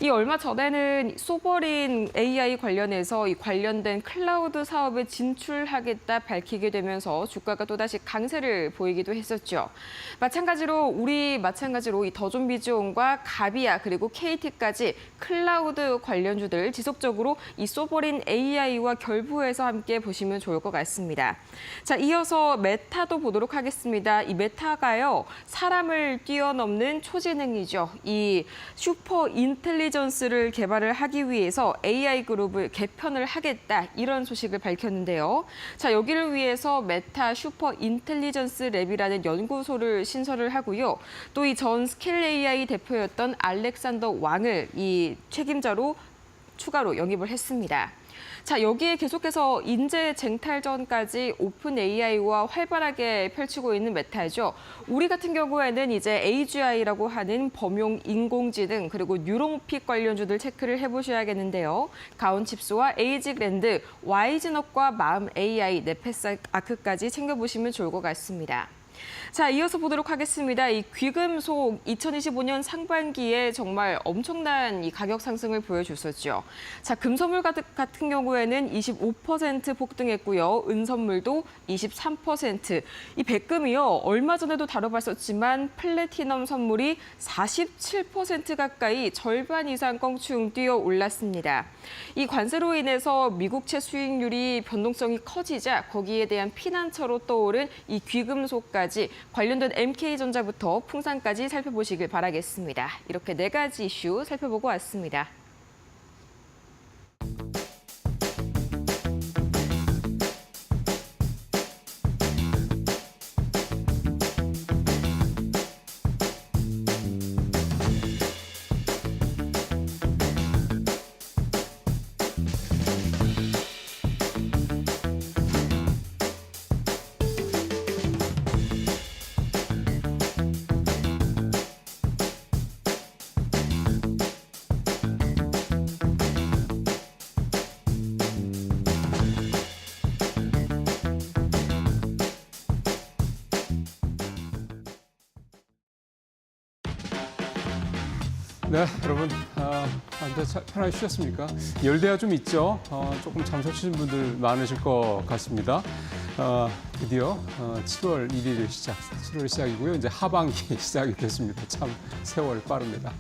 이 얼마 전에는 소버린 AI 관련해서 이 관련된 클라우드 사업에 진출하겠다 밝히게 되면서 주가가 또다시 강세를 보이기도 했었죠. 마찬가지로 이 더존비즈온과 가비아 그리고 KT까지 클라우드 관련주들 지속적으로 이 소버린 AI와 결부해서 함께 보시면 좋을 것 같습니다. 자, 이어서 메타도 보도록 하겠습니다. 이 메타가요, 사람을 뛰어넘는 초지능이죠. 이 이 슈퍼 인텔리전스를 개발을 하기 위해서 AI 그룹을 개편을 하겠다 이런 소식을 밝혔는데요. 자, 여기를 위해서 메타 슈퍼 인텔리전스 랩이라는 연구소를 신설을 하고요. 또 이 전 스킬 AI 대표였던 알렉산더 왕을 이 책임자로 추가로 영입을 했습니다. 자, 여기에 계속해서 인재 쟁탈전까지 오픈 AI와 활발하게 펼치고 있는 메타죠. 우리 같은 경우에는 이제 AGI라고 하는 범용 인공지능 그리고 뉴로픽 관련주들 체크를 해보셔야겠는데요. 가온칩스와 에이직랜드, 와이즈업과 마음 AI, 네페스 아크까지 챙겨보시면 좋을 것 같습니다. 자, 이어서 보도록 하겠습니다. 이 귀금속 2025년 상반기에 정말 엄청난 이 가격 상승을 보여줬었죠. 자, 금선물 같은 경우에는 25% 폭등했고요. 은선물도 23%. 이 백금이요. 얼마 전에도 다뤄봤었지만 플래티넘 선물이 47% 가까이 절반 이상 껑충 뛰어 올랐습니다. 이 관세로 인해서 미국채 수익률이 변동성이 커지자 거기에 대한 피난처로 떠오른 이 귀금속까지 관련된 MK전자부터 풍산까지 살펴보시길 바라겠습니다. 이렇게 4가지 이슈 살펴보고 왔습니다. 네, 여러분 편하게 쉬셨습니까? 열대야 좀 있죠. 조금 잠 설치신 분들 많으실 것 같습니다. 드디어 7월 1일 7월 시작이고요. 이제 하반기 시작이 됐습니다. 참 세월 빠릅니다.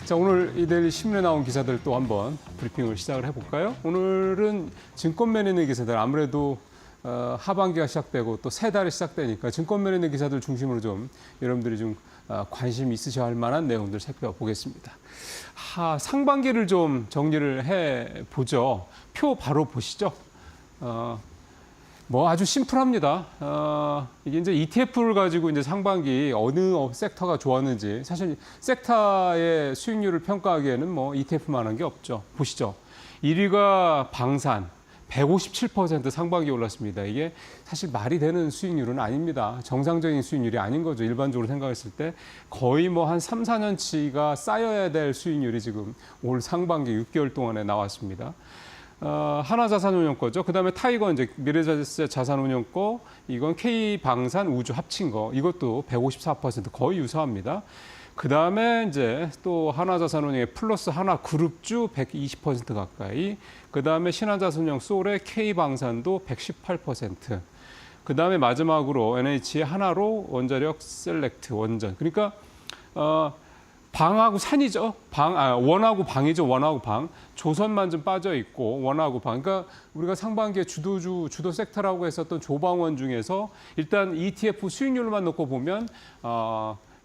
자, 오늘 이데일리 신문에 나온 기사들 또 한번 브리핑을 시작을 해볼까요? 오늘은 증권면에 있는 기사들 아무래도 하반기가 시작되고 또 새 달이 시작되니까 증권면에 있는 기사들 중심으로 좀 여러분들이 좀 관심 있으셔야 할 만한 내용들 살펴보겠습니다. 상반기를 좀 정리를 해보죠. 표 바로 보시죠. 뭐 아주 심플합니다. 이게 이제 ETF를 가지고 이제 상반기 어느 섹터가 좋았는지 사실 섹터의 수익률을 평가하기에는 뭐 ETF만한 게 없죠. 보시죠. 1위가 방산. 157% 상반기 올랐습니다. 이게 사실 말이 되는 수익률은 아닙니다. 정상적인 수익률이 아닌 거죠. 일반적으로 생각했을 때 거의 뭐 한 3, 4년치가 쌓여야 될 수익률이 지금 올 상반기 6개월 동안에 나왔습니다. 하나자산운용거죠. 그다음에 타이거 이제 미래자산운용거, 이건 K방산 우주 합친 거. 이것도 154% 거의 유사합니다. 그다음에 이제 또 하나자산운용의 플러스 하나그룹주 120% 가까이, 그다음에 신한자산운용 솔의 K방산도 118%, 그다음에 마지막으로 NH의 하나로 원자력 셀렉트 원전. 그러니까 방하고 산이죠. 원하고 방이죠. 원하고 방. 조선만 좀 빠져 있고 원하고 방. 그러니까 우리가 상반기에 주도 섹터라고 했었던 조방원 중에서 일단 ETF 수익률만 놓고 보면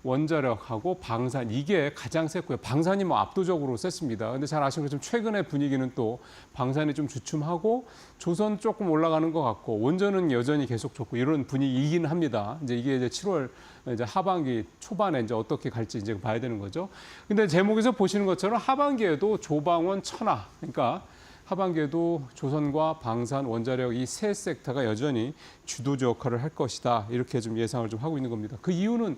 원자력하고 방산 이게 가장 셌고요. 방산이 뭐 압도적으로 셌습니다. 근데 잘 아시는 것처럼 최근의 분위기는 또 방산이 좀 주춤하고 조선 조금 올라가는 것 같고 원전은 여전히 계속 좋고 이런 분위기이긴 합니다. 이제 이게 이제 7월 이제 하반기 초반에 이제 어떻게 갈지 이제 봐야 되는 거죠. 근데 제목에서 보시는 것처럼 하반기에도 조방원 천하, 그러니까 하반기에도 조선과 방산, 원자력 이 세 섹터가 여전히 주도적 역할을 할 것이다. 이렇게 좀 예상을 좀 하고 있는 겁니다. 그 이유는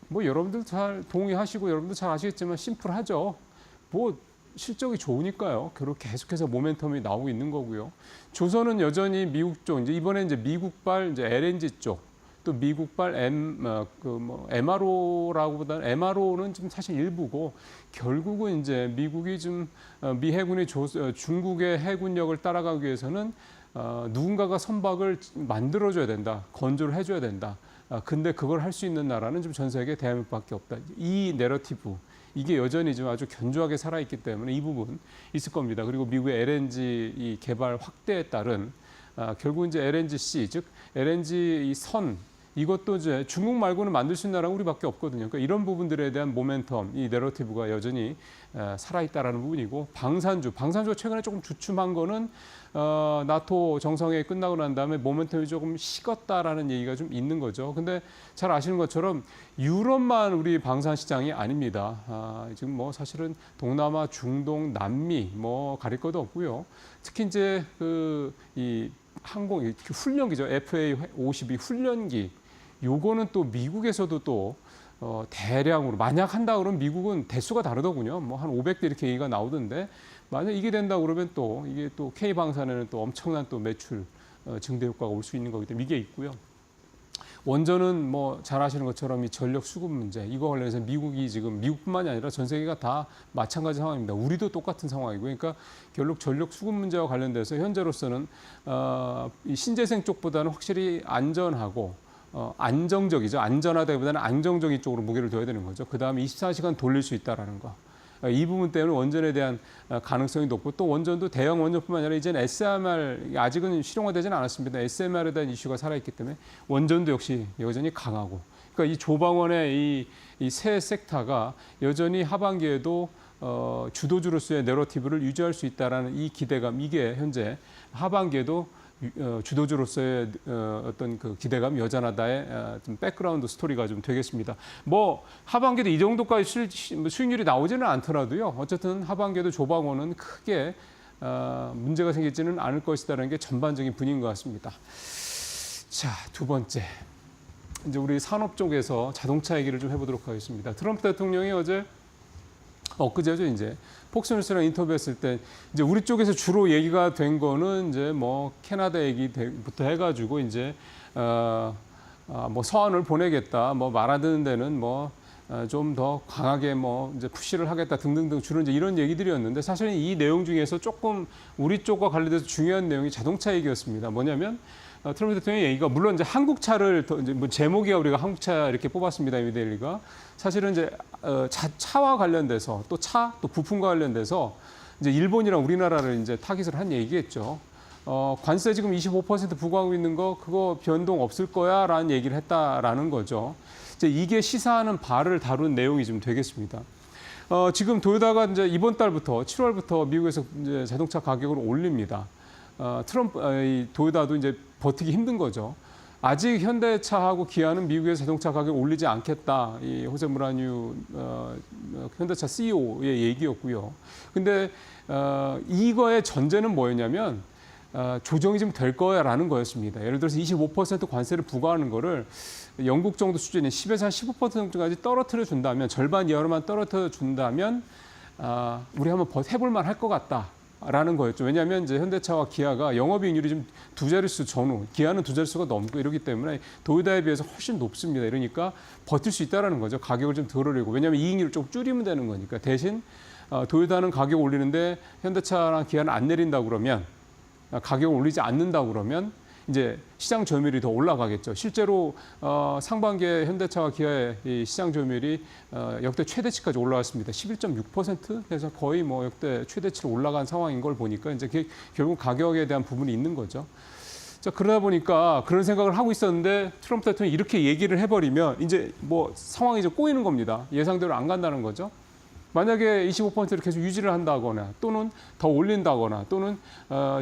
뭐 여러분들 잘 동의하시고 여러분들 잘 아시겠지만 심플하죠. 뭐 실적이 좋으니까요. 그렇게 계속해서 모멘텀이 나오고 있는 거고요. 조선은 여전히 미국 쪽, 이제 이번에 이제 미국발 이제 LNG 쪽, 또 미국발 MRO라고보다는 MRO는 좀 사실 일부고 결국은 이제 미국이 좀 미 해군이 중국의 해군력을 따라가기 위해서는 누군가가 선박을 만들어줘야 된다, 건조를 해줘야 된다. 근데 그걸 할 수 있는 나라는 좀 전 세계 대한민국밖에 없다. 이 내러티브 이게 여전히 좀 아주 견조하게 살아있기 때문에 이 부분 있을 겁니다. 그리고 미국의 LNG 이 개발 확대에 따른 결국 이제 LNGC 즉 LNG 이 선 이것도 이제 중국 말고는 만들 수 있는 나라가 우리밖에 없거든요. 그러니까 이런 부분들에 대한 모멘텀, 이 내러티브가 여전히 살아있다라는 부분이고 방산주가 최근에 조금 주춤한 거는 나토 정상회의 끝나고 난 다음에 모멘텀이 조금 식었다라는 얘기가 좀 있는 거죠. 근데 잘 아시는 것처럼 유럽만 우리 방산 시장이 아닙니다. 지금 뭐 사실은 동남아, 중동, 남미 뭐 가릴 것도 없고요. 특히 이제 이 항공 훈련기죠. FA-52 훈련기. 요거는 또 미국에서도 또 대량으로 만약 한다 그러면 미국은 대수가 다르더군요. 뭐 한 500대 이렇게 얘기가 나오던데 만약 이게 된다 그러면 또 이게 또 K 방산에는 또 엄청난 또 매출 증대 효과가 올 수 있는 거기 때문에 이게 있고요. 원전은 뭐 잘 아시는 것처럼 이 전력 수급 문제 이거 관련해서 미국이 지금 미국뿐만이 아니라 전 세계가 다 마찬가지 상황입니다. 우리도 똑같은 상황이고 그러니까 결국 전력 수급 문제와 관련돼서 현재로서는 이 신재생 쪽보다는 확실히 안전하고 안정적이죠. 안전하다기보다는 안정적인 쪽으로 무게를 둬야 되는 거죠. 그다음에 24시간 돌릴 수 있다라는 거. 이 부분 때문에 원전에 대한 가능성이 높고 또 원전도 대형 원전뿐만 아니라 이제는 SMR 아직은 실용화되지는 않았습니다. SMR에 대한 이슈가 살아있기 때문에 원전도 역시 여전히 강하고 그러니까 이 조방원의 이 세 섹터가 여전히 하반기에도 주도주로서의 내러티브를 유지할 수 있다라는 이 기대감 이게 현재 하반기에도 주도주로서의 어떤 그 기대감 여전하다의 좀 백그라운드 스토리가 좀 되겠습니다. 뭐 하반기도 이 정도까지 수익률이 나오지는 않더라도요. 어쨌든 하반기에도 조방원은 크게 문제가 생기지는 않을 것이다라는 게 전반적인 분위기인 것 같습니다. 자, 두 번째. 이제 우리 산업 쪽에서 자동차 얘기를 좀 해보도록 하겠습니다. 트럼프 대통령이 엊그제죠 이제 폭스뉴스랑 인터뷰했을 때 이제 우리 쪽에서 주로 얘기가 된 거는 이제 뭐 캐나다 얘기부터 해가지고 이제 뭐 서한을 보내겠다 뭐 말 안 듣는 데는 뭐 좀 더 강하게 뭐 이제 푸시를 하겠다 등등등 주로 이제 이런 얘기들이었는데 사실은 이 내용 중에서 조금 우리 쪽과 관련돼서 중요한 내용이 자동차 얘기였습니다. 뭐냐면 트럼프 대통령의 얘기가 물론 이제 한국차를 이제 뭐 제목이야 우리가 한국차 이렇게 뽑았습니다. 미데일리가 사실은 이제 차와 관련돼서 또 또 부품과 관련돼서 이제 일본이랑 우리나라를 이제 타깃을 한 얘기겠죠. 관세 지금 25% 부과하고 있는 거 그거 변동 없을 거야라는 얘기를 했다라는 거죠. 이제 이게 시사하는 바를 다룬 내용이 좀 되겠습니다. 지금 도요타가 이제 이번 달부터 7월부터 미국에서 이제 자동차 가격을 올립니다. 이 도요타도 이제 버티기 힘든 거죠. 아직 현대차하고 기아는 미국에서 자동차 가격 올리지 않겠다. 이 호세 무라뉴 현대차 CEO의 얘기였고요. 근데 이거의 전제는 뭐였냐면 조정이 좀 될 거야라는 거였습니다. 예를 들어서 25% 관세를 부과하는 거를 영국 정도 수준의 10에서 한 15% 정도까지 떨어뜨려 준다면 절반 이하로만 떨어뜨려 준다면 우리 한번 해볼만 할 것 같다라는 거였죠. 왜냐하면 이제 현대차와 기아가 영업이익률이 좀 두 자릿수 전후, 기아는 두 자릿수가 넘고 이러기 때문에 도요타에 비해서 훨씬 높습니다. 이러니까 버틸 수 있다라는 거죠. 가격을 좀 덜 올리고 왜냐하면 이익률을 좀 줄이면 되는 거니까 대신 도요타는 가격 올리는데 현대차랑 기아는 안 내린다 그러면 가격을 올리지 않는다 그러면 이제 시장 점유율이 더 올라가겠죠. 실제로 상반기에 현대차와 기아의 이 시장 점유율이 역대 최대치까지 올라왔습니다. 11.6% 그래서 거의 뭐 역대 최대치로 올라간 상황인 걸 보니까 이제 결국 가격에 대한 부분이 있는 거죠. 자, 그러다 보니까 그런 생각을 하고 있었는데 트럼프 대통령이 이렇게 얘기를 해버리면 이제 뭐 상황이 이제 꼬이는 겁니다. 예상대로 안 간다는 거죠. 만약에 25%를 계속 유지를 한다거나 또는 더 올린다거나 또는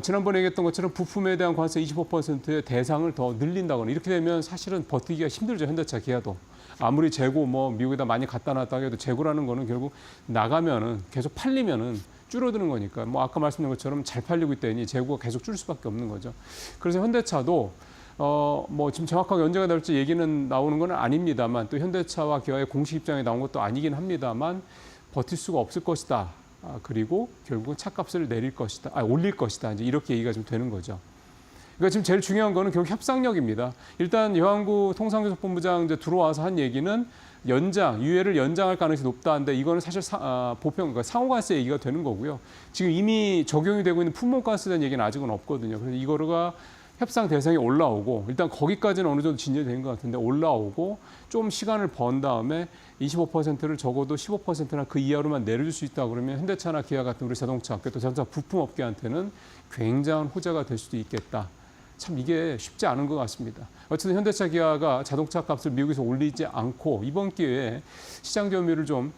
지난번에 얘기했던 것처럼 부품에 대한 관세 25%의 대상을 더 늘린다거나 이렇게 되면 사실은 버티기가 힘들죠. 현대차 기아도. 아무리 재고 뭐 미국에다 많이 갖다 놨다 해도 재고라는 거는 결국 나가면은 계속 팔리면은 줄어드는 거니까 뭐 아까 말씀드린 것처럼 잘 팔리고 있다니 재고가 계속 줄 수밖에 없는 거죠. 그래서 현대차도 뭐 지금 정확하게 언제가 될지 얘기는 나오는 건 아닙니다만 또 현대차와 기아의 공식 입장에 나온 것도 아니긴 합니다만 버틸 수가 없을 것이다. 그리고 결국은 차값을 올릴 것이다. 이제 이렇게 얘기가 좀 되는 거죠. 그러니까 지금 제일 중요한 거는 결국 협상력입니다. 일단 여한구 통상교섭본부장 이제 들어와서 한 얘기는 유예를 연장할 가능성이 높다는데 이거는 사실 그러니까 상호관세 얘기가 되는 거고요. 지금 이미 적용이 되고 있는 품목관세에 대한 얘기는 아직은 없거든요. 그래서 이거가 협상 대상에 올라오고 일단 거기까지는 어느 정도 진전된 것 같은데 올라오고 좀 시간을 번 다음에 25%를 적어도 15%나 그 이하로만 내려줄 수 있다 그러면 현대차나 기아 같은 우리 자동차 업계 또 자동차 부품업계한테는 굉장한 호재가 될 수도 있겠다. 참 이게 쉽지 않은 것 같습니다. 어쨌든 현대차 기아가 자동차 값을 미국에서 올리지 않고 이번 기회에 시장 점유율을 좀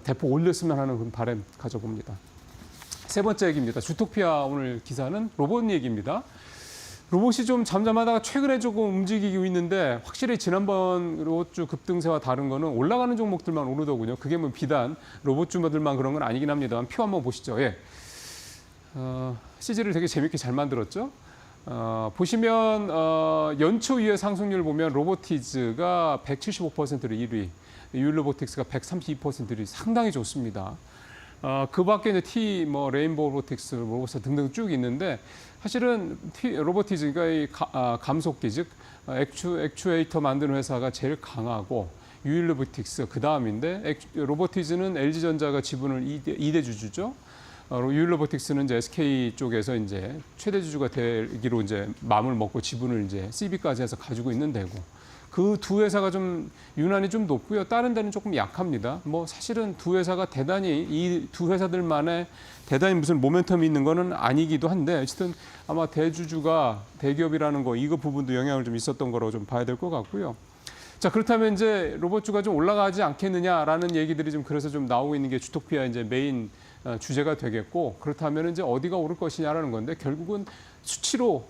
대폭 올렸으면 하는 그런 바람 가져봅니다. 세 번째 얘기입니다. 주토피아 오늘 기사는 로봇 얘기입니다. 로봇이 좀 잠잠하다가 최근에 조금 움직이고 있는데 확실히 지난번 로봇주 급등세와 다른 거는 올라가는 종목들만 오르더군요. 그게 뭐 비단 로봇주들만 그런 건 아니긴 합니다만 표 한번 보시죠. 예. CG를 되게 재밌게 잘 만들었죠. 보시면 연초 이후의 상승률 보면 로보티즈가 175%를 1위, 유일로보틱스가 132%를 상당히 좋습니다. 그 밖에 이제 레인보우 로보틱스, 로보스 등등 쭉 있는데 사실은 로보티즈가 이 감속기 즉 액추에이터 만드는 회사가 제일 강하고 유일로보틱스 그 다음인데 로보티즈는 LG전자가 지분을 2대 주주죠. 유일로보틱스는 이제 SK 쪽에서 이제 최대 주주가 되기로 이제 마음을 먹고 지분을 이제 CB까지 해서 가지고 있는 데고 그 두 회사가 좀 유난히 좀 높고요. 다른 데는 조금 약합니다. 뭐 사실은 두 회사가 대단히 이 두 회사들만의 대단히 무슨 모멘텀이 있는 거는 아니기도 한데 어쨌든 아마 대주주가 대기업이라는 거 이거 부분도 영향을 좀 있었던 거라고 좀 봐야 될 것 같고요. 자, 그렇다면 이제 로봇주가 좀 올라가지 않겠느냐라는 얘기들이 좀 그래서 좀 나오고 있는 게 주토피아 이제 메인 주제가 되겠고 그렇다면 이제 어디가 오를 것이냐라는 건데 결국은 수치로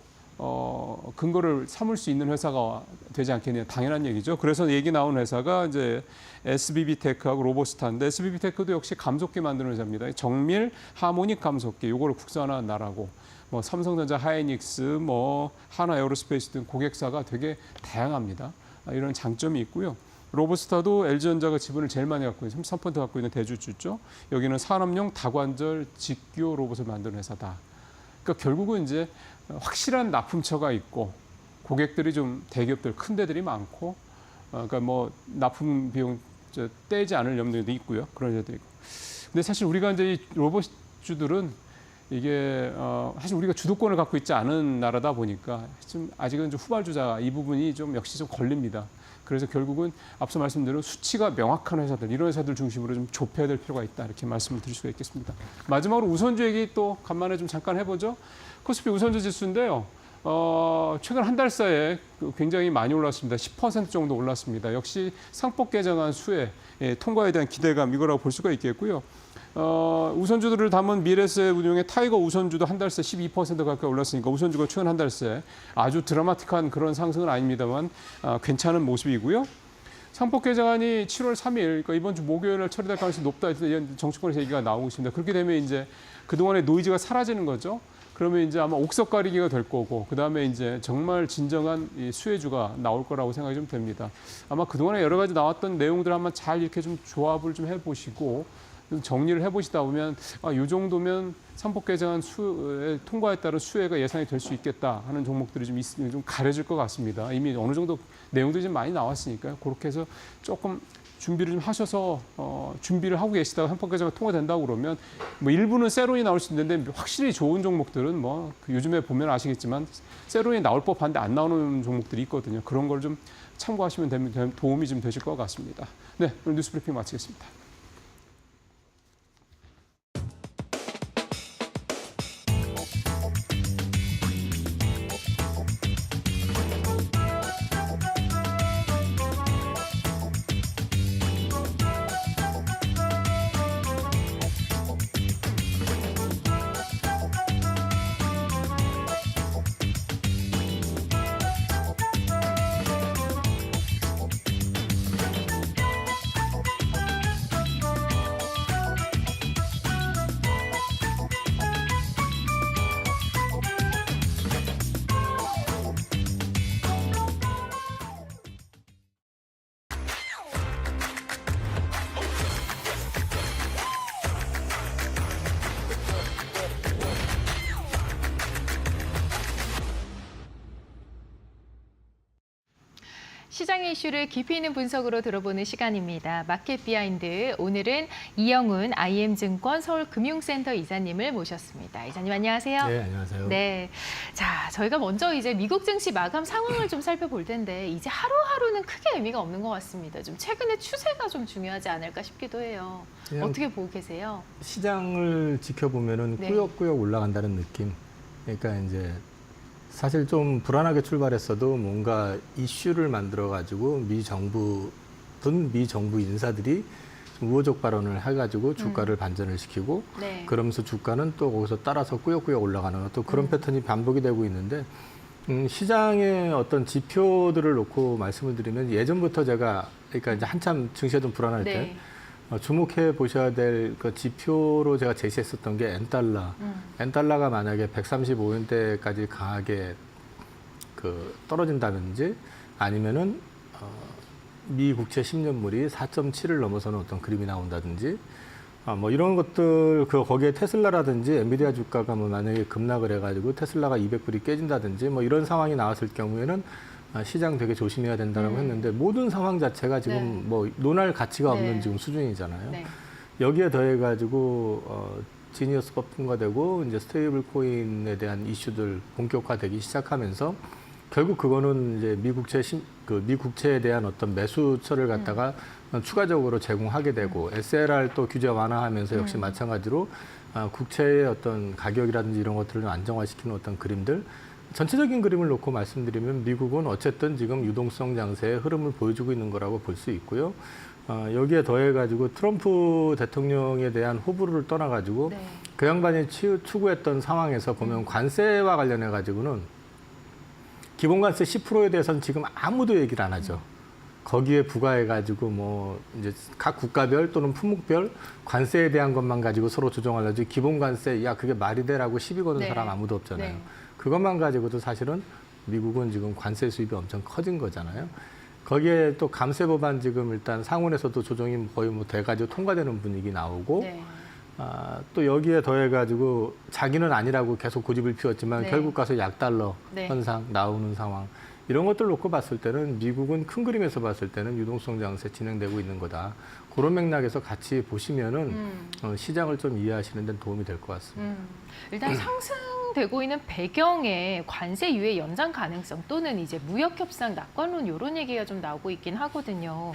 근거를 삼을 수 있는 회사가 되지 않겠느냐 당연한 얘기죠. 그래서 얘기 나온 회사가 이제 SBB테크하고 로보스타인데 SBB테크도 역시 감속기 만드는 회사입니다. 정밀 하모닉 감속기 요거를 국산화한 나라고 뭐 삼성전자, 하이닉스, 뭐 하나 에어로스페이스 등 고객사가 되게 다양합니다. 이런 장점이 있고요. 로보스타도 LG전자가 지분을 제일 많이 갖고 있는 33% 갖고 있는 대주주죠. 여기는 산업용 다관절 직교 로봇을 만드는 회사다. 그러니까 결국은 이제 확실한 납품처가 있고 고객들이 좀 대기업들 큰 데들이 많고 그러니까 뭐 납품 비용 떼지 않을 염려도 있고요. 그런 데도 있고. 근데 사실 우리가 이제 이 로봇주들은 이게 사실 우리가 주도권을 갖고 있지 않은 나라다 보니까 좀 아직은 좀 후발주자 이 부분이 좀 역시 좀 걸립니다. 그래서 결국은 앞서 말씀드린 수치가 명확한 회사들 이런 회사들 중심으로 좀 좁혀야 될 필요가 있다 이렇게 말씀을 드릴 수가 있겠습니다. 마지막으로 우선주 얘기 또 간만에 좀 잠깐 해보죠. 코스피 우선주 지수인데요. 최근 한 달 사이에 굉장히 많이 올랐습니다. 10% 정도 올랐습니다. 역시 상법 개정안 수혜 통과에 대한 기대감 이거라고 볼 수가 있겠고요. 우선주들을 담은 미래세 운용의 타이거 우선주도 한 달 새 12% 가까이 올랐으니까 우선주가 최근 한 달 새 아주 드라마틱한 그런 상승은 아닙니다만 괜찮은 모습이고요. 상법 개정안이 7월 3일 그러니까 이번 주 목요일 처리될 가능성이 높다 이런 정치권에서 얘기가 나오고 있습니다. 그렇게 되면 이제 그동안의 노이즈가 사라지는 거죠. 그러면 이제 아마 옥석 가리기가 될 거고 그다음에 이제 정말 진정한 이 수혜주가 나올 거라고 생각이 좀 됩니다. 아마 그동안에 여러 가지 나왔던 내용들 한번 잘 이렇게 좀 조합을 좀 해보시고 좀 정리를 해보시다 보면 이 정도면 상법 개정안 통과에 따른 수혜가 예상이 될 수 있겠다 하는 종목들이 좀 가려질 것 같습니다. 이미 어느 정도 내용들이 좀 많이 나왔으니까요. 그렇게 해서 조금 준비를 좀 하셔서 준비를 하고 계시다가 상법 개정안 통과된다고 그러면 뭐 일부는 세론이 나올 수 있는데 확실히 좋은 종목들은 뭐 요즘에 보면 아시겠지만 세론이 나올 법한데 안 나오는 종목들이 있거든요. 그런 걸 좀 참고하시면 도움이 좀 되실 것 같습니다. 네, 오늘 뉴스 브리핑 마치겠습니다. 시장의 이슈를 깊이 있는 분석으로 들어보는 시간입니다. 마켓 비하인드. 오늘은 이영훈 IM증권 서울금융센터 이사님을 모셨습니다. 이사님 안녕하세요. 네, 안녕하세요. 네, 자 저희가 먼저 이제 미국 증시 마감 상황을 좀 살펴볼 텐데 이제 하루하루는 크게 의미가 없는 것 같습니다. 좀 최근의 추세가 좀 중요하지 않을까 싶기도 해요. 어떻게 보고 계세요? 시장을 지켜보면은 네. 꾸역꾸역 올라간다는 느낌. 그러니까 이제 사실 좀 불안하게 출발했어도 뭔가 이슈를 만들어 가지고 미 정부 인사들이 좀 우호적 발언을 해가지고 주가를 반전을 시키고 네. 그러면서 주가는 또 거기서 따라서 꾸역꾸역 올라가는 또 그런 패턴이 반복이 되고 있는데 시장의 어떤 지표들을 놓고 말씀을 드리면 예전부터 제가 그러니까 이제 한참 증시가 좀 불안할 때 주목해 보셔야 될 그 지표로 제가 제시했었던 게 엔달러. 엔달러가 만약에 135원대까지 강하게 그 떨어진다든지 아니면은 미 국채 10년물이 4.7을 넘어서는 어떤 그림이 나온다든지 뭐 이런 것들 거기에 테슬라라든지 엔비디아 주가가 뭐 만약에 급락을 해가지고 테슬라가 200불이 깨진다든지 뭐 이런 상황이 나왔을 경우에는 시장 되게 조심해야 된다라고 했는데 모든 상황 자체가 지금 네. 뭐 논할 가치가 없는 네. 지금 수준이잖아요. 네. 여기에 더해가지고 지니어스가 통과되고 이제 스테이블 코인에 대한 이슈들 본격화되기 시작하면서 결국 그거는 이제 미국채에 대한 어떤 매수처를 갖다가 추가적으로 제공하게 되고 SLR 또 규제 완화하면서 역시 마찬가지로 국채의 어떤 가격이라든지 이런 것들을 좀 안정화시키는 어떤 그림들 전체적인 그림을 놓고 말씀드리면 미국은 어쨌든 지금 유동성 장세의 흐름을 보여주고 있는 거라고 볼 수 있고요. 여기에 더해가지고 트럼프 대통령에 대한 호불호를 떠나가지고 네. 그 양반이 추구했던 상황에서 보면 관세와 관련해가지고는 기본관세 10%에 대해서는 지금 아무도 얘기를 안 하죠. 거기에 부과해가지고 뭐 이제 각 국가별 또는 품목별 관세에 대한 것만 가지고 서로 조정하려지 기본관세 야 그게 말이 돼라고 시비 거는 네. 사람 아무도 없잖아요. 네. 그것만 가지고도 사실은 미국은 지금 관세 수입이 엄청 커진 거잖아요. 거기에 또 감세 법안 지금 일단 상원에서도 조정이 거의 뭐 돼가지고 통과되는 분위기 나오고 네. 또 여기에 더해가지고 자기는 아니라고 계속 고집을 피웠지만 네. 결국 가서 약달러 네. 현상 나오는 상황 이런 것들 놓고 봤을 때는 미국은 큰 그림에서 봤을 때는 유동성 장세 진행되고 있는 거다. 그런 맥락에서 같이 보시면은 시장을 좀 이해하시는 데 도움이 될 것 같습니다. 일단 상승되고 있는 배경에 관세 유예 연장 가능성 또는 이제 무역 협상 낙관론 이런 얘기가 좀 나오고 있긴 하거든요.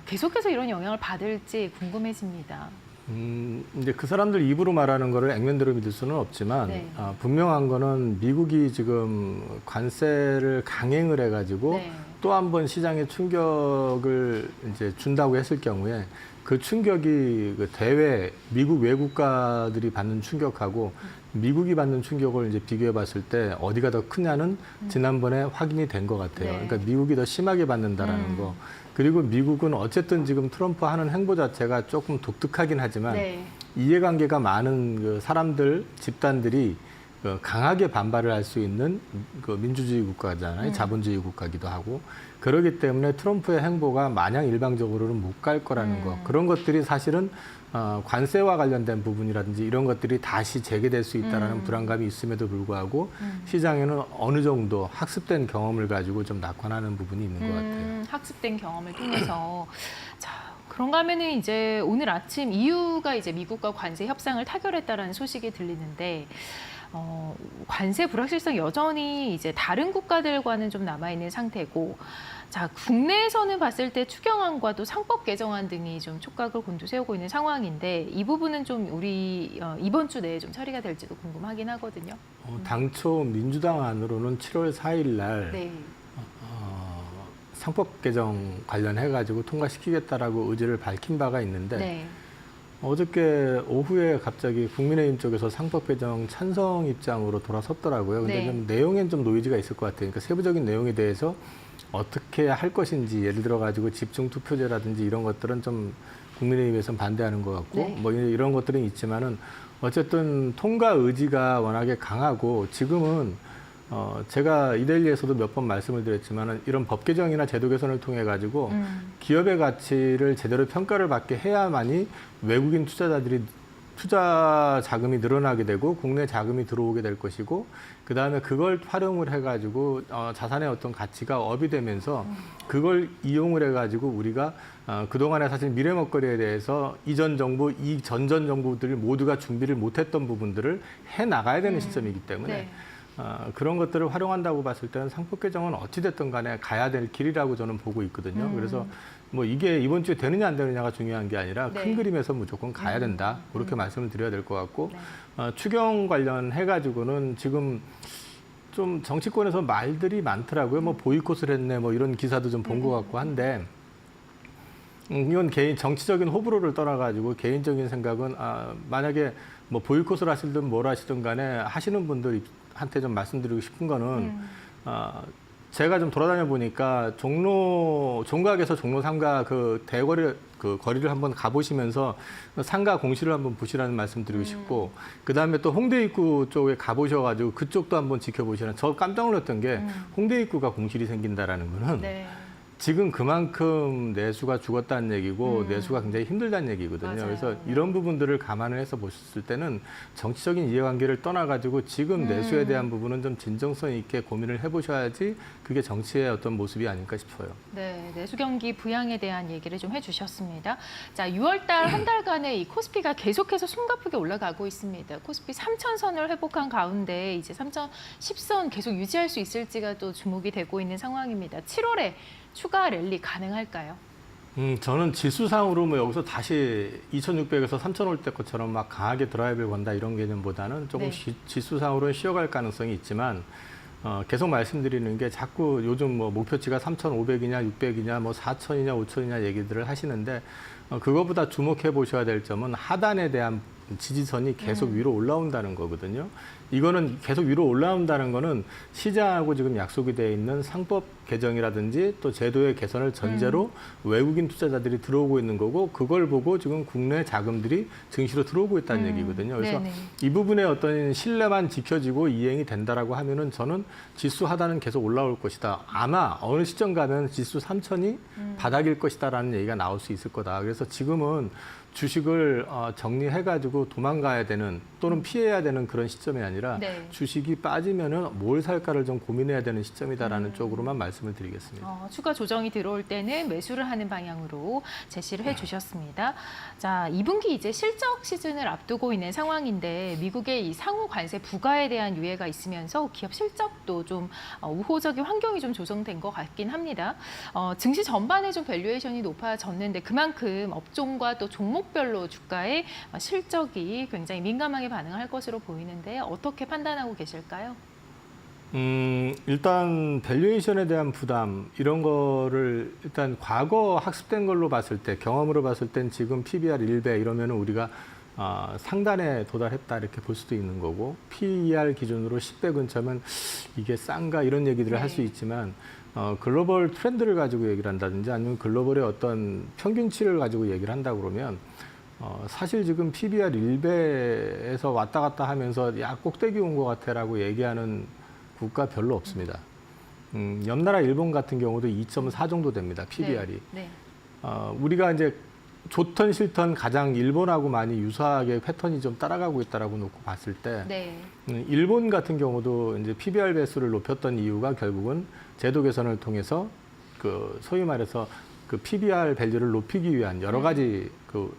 계속해서 이런 영향을 받을지 궁금해집니다. 이제 그 사람들 입으로 말하는 거를 액면대로 믿을 수는 없지만 네. 분명한 거는 미국이 지금 관세를 강행을 해가지고 네. 또 한 번 시장에 충격을 이제 준다고 했을 경우에 그 충격이 그 대외 미국 외국가들이 받는 충격하고 미국이 받는 충격을 이제 비교해 봤을 때 어디가 더 크냐는 지난번에 확인이 된 것 같아요. 네. 그러니까 미국이 더 심하게 받는다라는 거. 그리고 미국은 어쨌든 지금 트럼프 하는 행보 자체가 조금 독특하긴 하지만 네. 이해관계가 많은 그 사람들, 집단들이 그 강하게 반발을 할 수 있는 그 민주주의 국가잖아요. 자본주의 국가기도 하고. 그렇기 때문에 트럼프의 행보가 마냥 일방적으로는 못 갈 거라는 거. 그런 것들이 사실은 관세와 관련된 부분이라든지 이런 것들이 다시 재개될 수 있다는 불안감이 있음에도 불구하고 시장에는 어느 정도 학습된 경험을 가지고 좀 낙관하는 부분이 있는 것 같아요. 학습된 경험을 통해서 자 그런가 하면은 이제 오늘 아침 EU가 이제 미국과 관세 협상을 타결했다라는 소식이 들리는데 관세 불확실성 여전히 이제 다른 국가들과는 좀 남아 있는 상태고. 자, 국내에서는 봤을 때 추경안과도 상법 개정안 등이 좀 촉각을 곤두세우고 있는 상황인데 이 부분은 좀 우리 이번 주 내에 좀 처리가 될지도 궁금하긴 하거든요. 당초 민주당 안으로는 7월 4일 날 네. 상법 개정 관련해가지고 통과시키겠다라고 의지를 밝힌 바가 있는데 네. 어저께 오후에 갑자기 국민의힘 쪽에서 상법 개정 찬성 입장으로 돌아섰더라고요. 근데 네. 좀 내용엔 좀 노이즈가 있을 것 같아요. 그러니까 세부적인 내용에 대해서 어떻게 할 것인지 예를 들어 가지고 집중 투표제라든지 이런 것들은 좀 국민의힘에서는 반대하는 것 같고 네. 뭐 이런 것들은 있지만은 어쨌든 통과 의지가 워낙에 강하고 지금은 제가 이데일리에서도 몇 번 말씀을 드렸지만은 이런 법 개정이나 제도 개선을 통해 가지고 기업의 가치를 제대로 평가를 받게 해야만이 외국인 투자자들이 투자 자금이 늘어나게 되고 국내 자금이 들어오게 될 것이고 그다음에 그걸 활용을 해가지고 자산의 어떤 가치가 업이 되면서 그걸 이용을 해가지고 우리가 그동안에 사실 미래 먹거리에 대해서 이전 정부, 이 전전 정부들 모두가 준비를 못했던 부분들을 해나가야 되는 시점이기 때문에 네. 그런 것들을 활용한다고 봤을 때는 상법 개정은 어찌됐든 간에 가야 될 길이라고 저는 보고 있거든요. 그래서 뭐 이게 이번 주에 되느냐 안 되느냐가 중요한 게 아니라 네. 큰 그림에서 무조건 가야 된다. 그렇게 말씀을 드려야 될 것 같고 네. 추경 관련해가지고는 지금 좀 정치권에서 말들이 많더라고요. 뭐 보이콧을 했네, 뭐 이런 기사도 좀 본 것 같고 한데 이건 개인 정치적인 호불호를 떠나가지고 개인적인 생각은 만약에 뭐 보이콧을 하시든 뭘 하시든 간에 하시는 분들한테 좀 말씀드리고 싶은 거는 제가 좀 돌아다녀 보니까 종각에서 종로 3가 그 대거리 그 거리를 한번 가보시면서 상가 공시를 한번 보시라는 말씀드리고 싶고 그다음에 또 홍대 입구 쪽에 가보셔가지고 그쪽도 한번 지켜보시라는. 저 깜짝 놀랐던 게 홍대 입구가 공실이 생긴다라는 거는 네. 지금 그만큼 내수가 죽었다는 얘기고 내수가 굉장히 힘들다는 얘기거든요. 맞아요. 그래서 이런 부분들을 감안을 해서 보셨을 때는 정치적인 이해관계를 떠나가지고 지금 내수에 대한 부분은 좀 진정성 있게 고민을 해보셔야지 그게 정치의 어떤 모습이 아닐까 싶어요. 네, 내수 경기 부양에 대한 얘기를 좀 해주셨습니다. 자, 6월 달 한 달간의 이 코스피가 계속해서 숨가쁘게 올라가고 있습니다. 코스피 3,000선을 회복한 가운데 이제 3,010선 계속 유지할 수 있을지가 또 주목이 되고 있는 상황입니다. 7월에 추가 랠리 가능할까요? 저는 지수상으로 뭐 여기서 다시 2,600에서 3,000 올 때 것처럼 막 강하게 드라이브를 건다 이런 개념보다는 조금 네. 지수상으로는 쉬어갈 가능성이 있지만 계속 말씀드리는 게 자꾸 요즘 뭐 목표치가 3,500이냐 600이냐 뭐 4,000이냐 5,000이냐 얘기들을 하시는데 그거보다 주목해 보셔야 될 점은 하단에 대한 지지선이 계속 위로 올라온다는 거거든요. 이거는 계속 위로 올라온다는 거는 시장하고 지금 약속이 되어 있는 상법 개정이라든지 또 제도의 개선을 전제로 외국인 투자자들이 들어오고 있는 거고 그걸 보고 지금 국내 자금들이 증시로 들어오고 있다는 얘기거든요. 그래서 네네. 이 부분의 어떤 신뢰만 지켜지고 이행이 된다라고 하면은 저는 지수 하단은 계속 올라올 것이다. 아마 어느 시점 가면 지수 3,000이 바닥일 것이다라는 얘기가 나올 수 있을 거다. 그래서 지금은 주식을 정리해가지고 도망가야 되는 또는 피해야 되는 그런 시점이 아니라 네. 주식이 빠지면은 뭘 살까를 좀 고민해야 되는 시점이다라는 쪽으로만 말씀을 드리겠습니다. 추가 조정이 들어올 때는 매수를 하는 방향으로 제시를 해주셨습니다. 자, 2분기 이제 실적 시즌을 앞두고 있는 상황인데 미국의 이 상호 관세 부과에 대한 유예가 있으면서 기업 실적도 좀 우호적인 환경이 좀 조성된 것 같긴 합니다. 증시 전반에 좀 밸류에이션이 높아졌는데 그만큼 업종과 또 종목별로 주가의 실적이 굉장히 민감하게 반응할 것으로 보이는데 어떻게 판단하고 계실까요? 일단 밸류에이션에 대한 부담 이런 거를 일단 과거 학습된 걸로 봤을 때 경험으로 봤을 땐 지금 PBR 1배 이러면 우리가 상단에 도달했다 이렇게 볼 수도 있는 거고 PER 기준으로 10배 근처면 이게 싼가 이런 얘기들을 할 수 있지만 글로벌 트렌드를 가지고 얘기를 한다든지 아니면 글로벌의 어떤 평균치를 가지고 얘기를 한다 그러면 사실 지금 PBR 1배에서 왔다 갔다 하면서 야 꼭대기 온 것 같아라고 얘기하는 국가 별로 없습니다. 옆나라 일본 같은 경우도 2.4 정도 됩니다. PBR이. 네. 우리가 이제 좋던 싫던 가장 일본하고 많이 유사하게 패턴이 좀 따라가고 있다라고 놓고 봤을 때 네. 일본 같은 경우도 이제 PBR 배수를 높였던 이유가 결국은 제도 개선을 통해서 그 소위 말해서 그 PBR 밸류를 높이기 위한 여러 가지 그